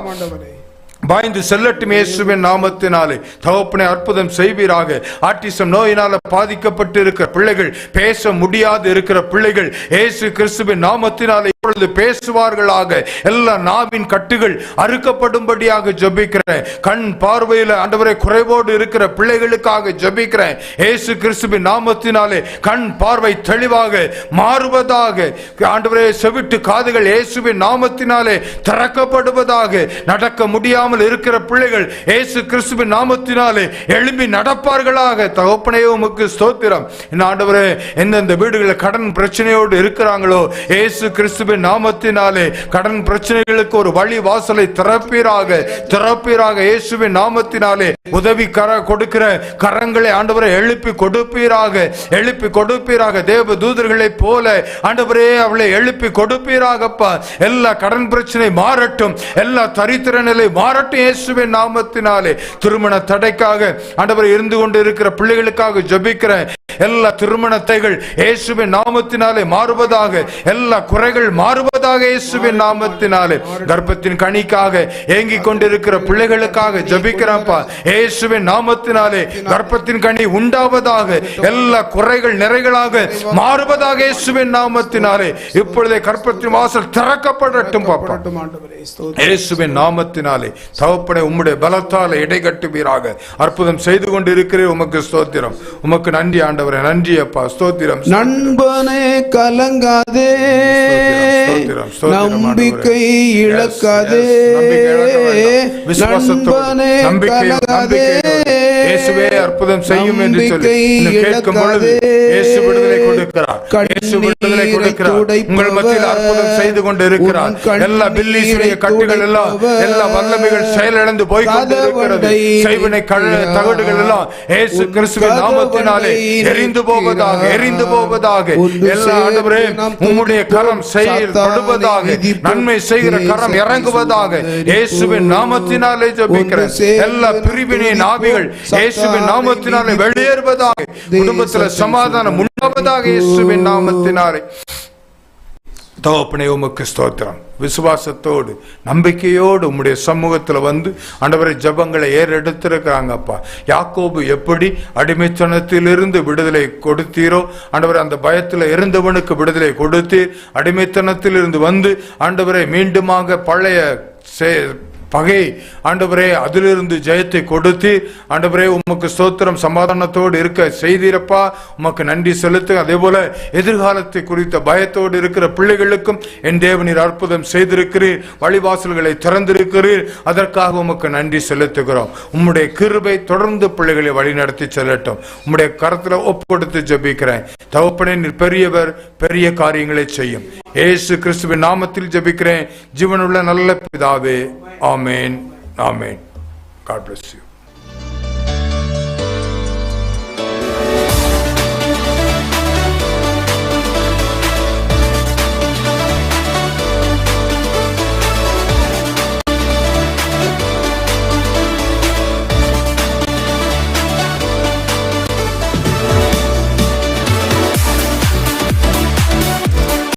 பாய்ந்து செல்லட்டும் இயேசுவின் நாமத்தினாலே. தகப்பனே, அற்புதம் செய்வீராக. ஆட்டிசம் நோயினால பாதிக்கப்பட்டு இருக்கிற பிள்ளைகள், பேச முடியாது இருக்கிற பிள்ளைகள் இயேசு கிறிஸ்துவின் நாமத்தினாலே இப்பொழுது பேசுவார்களாக. எல்லா நாவின் கட்டுகள் அறுக்கப்படும்படியாக ஜெபிக்கிறேன். கண் பார்வையில் ஆண்டவரே குறைவோடு இருக்கிற பிள்ளைகளுக்காக ஜெபிக்கிறேன். இயேசு கிறிஸ்துவின் நாமத்தினாலே கண் பார்வை தெளிவாக மாறுவதாக. ஆண்டவரே, செவிட்டு காதுகள் இயேசுவின் நாமத்தினாலே திறக்கப்படுவதாக. நடக்க முடியாமல் இருக்கிற பிள்ளைகள் இயேசு கிறிஸ்துவின் நாமத்தினாலே எழும்பி நடப்பார்களாக. தகப்பனே, உமக்கு ஸ்தோத்திரம். ஆண்டவரே, எந்தெந்த வீடுகளில் கடன் பிரச்சனையோடு இருக்கிறாங்களோ இயேசு கிறிஸ்துவின் நாமத்தினாலே கடன் பிரச்சனைகளுக்கு ஒரு வழி வாசலை திறப்பீராக, திறப்பீராக. இயேசுவின் நாமத்தினாலே உதவி கொடுக்கிற கரங்களை ஆண்டவரை எழுப்பி கொடுப்பீராக, எழுப்பி கொடுப்பீராக. தேவ தூதர்களை போல ஆண்டவரே அவளை எழுப்பி கொடுப்பீராகப்பா. எல்லா கடன் பிரச்சனை மாறட்டும், எல்லா தரித்திர நிலை மாறட்டும் இயேசுவின் நாமத்தினாலே. திருமண தடைக்காக ஆண்டவரை இருந்து கொண்டு இருக்கிற பிள்ளைகளுக்காக ஜெபிக்கிறேன். எல்லா திருமண தடைகள் இயேசுவின் நாமத்தினாலே மாறுவதாக. எல்லா குறைகள் மாறுவதாக இயேசுவின் நாமத்தினாலே. கர்ப்பத்தின் கனிக்காக ஏங்கிக் கொண்டிருக்கிற பிள்ளைகளுக்காக ஜெபிக்கிறேன்ப்பா. இயேசுவின் நாமத்தினாலே கர்ப்பத்தின் கனி உண்டாவதாக. எல்லா குறைகள் நிறைகளாக மாறுவதாக இயேசுவின் நாமத்தினாலே. இப்பொழுதே கர்ப்பத்தின் வாசல் திறக்கப்படட்டும் பாப்பா, இயேசுவின் நாமத்தினாலே. தகப்பனே, உம்முடைய பலத்தாலே இடைகட்டுவீராக. அற்புதம் செய்து கொண்டு இருக்கிறேன். உமக்கு ஸ்தோத்திரம், உமக்கு நன்றி ஆண்டவரே. நன்றி அப்பா, ஸ்தோத்திரம். நண்பனே கலங்காதே, நம்பிக்கை இழக்காதே, நண்பனே கலங்காதே, இயேசுவே அற்புதம் செய்யும் என்று சொல்லி கேட்கும் பொழுது இயேசு விடுதலை கொடுக்கிறார், இயேசு விடுதலை கொடுக்கிறார். உங்கள் மத்தியில் அற்புதம் செய்து கொண்டு இருக்கிறார். எல்லா பில்லிசுடைய கட்டுகள் எல்லாம், எல்லா வல்லமைகள் செயலிழந்து போய் கொண்டிருக்கிறது. செய்வினை தகடுகள் எல்லாம் இயேசு கிறிஸ்துவின் நாமத்தினாலே எரிந்து போவதாக, எரிந்து போவதாக. எல்லா ஆண்டவரே, உம்முடைய கரம் செயல்படுவதாக, நன்மை செய்கிற கரம் இறங்குவதாக. இயேசுவின் நாமத்தினாலே ஜெபிக்கிறேன். எல்லா பிரிவினை ஆவிகள் இயேசுவின் நாமத்தினாலே வெளியேறுவதாக. குடும்பத்தில் சமாதானம் முதலாவதாக இயேசுவின் நாமத்தினாலே தகப்பனே உமக்கு ஸ்தோத்திரம். விசுவாசத்தோடு நம்பிக்கையோடு உம்முடைய சமூகத்துல வந்து ஆண்டவரை ஜெபங்களை ஏறெடுத்திருக்கிறாங்கப்பா. யாக்கோபு எப்படி அடிமைத்தனத்திலிருந்து விடுதலை கொடுத்தீரோ ஆண்டவரை, அந்த பயத்தில் இருந்தவனுக்கு விடுதலை கொடுத்தீர். அடிமைத்தனத்திலிருந்து வந்து ஆண்டவரை மீண்டுமாக பழைய பகை ஆண்டவரே அதிலிருந்து ஜெயத்தை கொடுத்து ஆண்டவரே உமக்கு ஸ்தோத்திரம், சமாதானத்தோடு இருக்க செய்தீரப்பா. உமக்கு நன்றி செலுத்து. அதே போல எதிர்காலத்தை குறித்த பயத்தோடு இருக்கிற பிள்ளைகளுக்கும் என் தேவனீர் அற்புதம் செய்திருக்கிறீர், வழிவாசல்களை திறந்திருக்கிறீர். அதற்காக உமக்கு நன்றி செலுத்துகிறோம். உம்முடைய கிருபை தொடர்ந்து பிள்ளைகளை வழிநடத்தி செல்லட்டும். உம்முடைய கரத்துல ஒப்பு கொடுத்து ஜெபிக்கிறேன் தகப்பனே. நீர் பெரியவர், பெரிய காரியங்களை செய்யும். இயேசு கிறிஸ்துவின் நாமத்தில் ஜெபிக்கிறேன் ஜீவனுள்ள நல்ல பிதாவே. ஆமென். ஆமென். God bless you.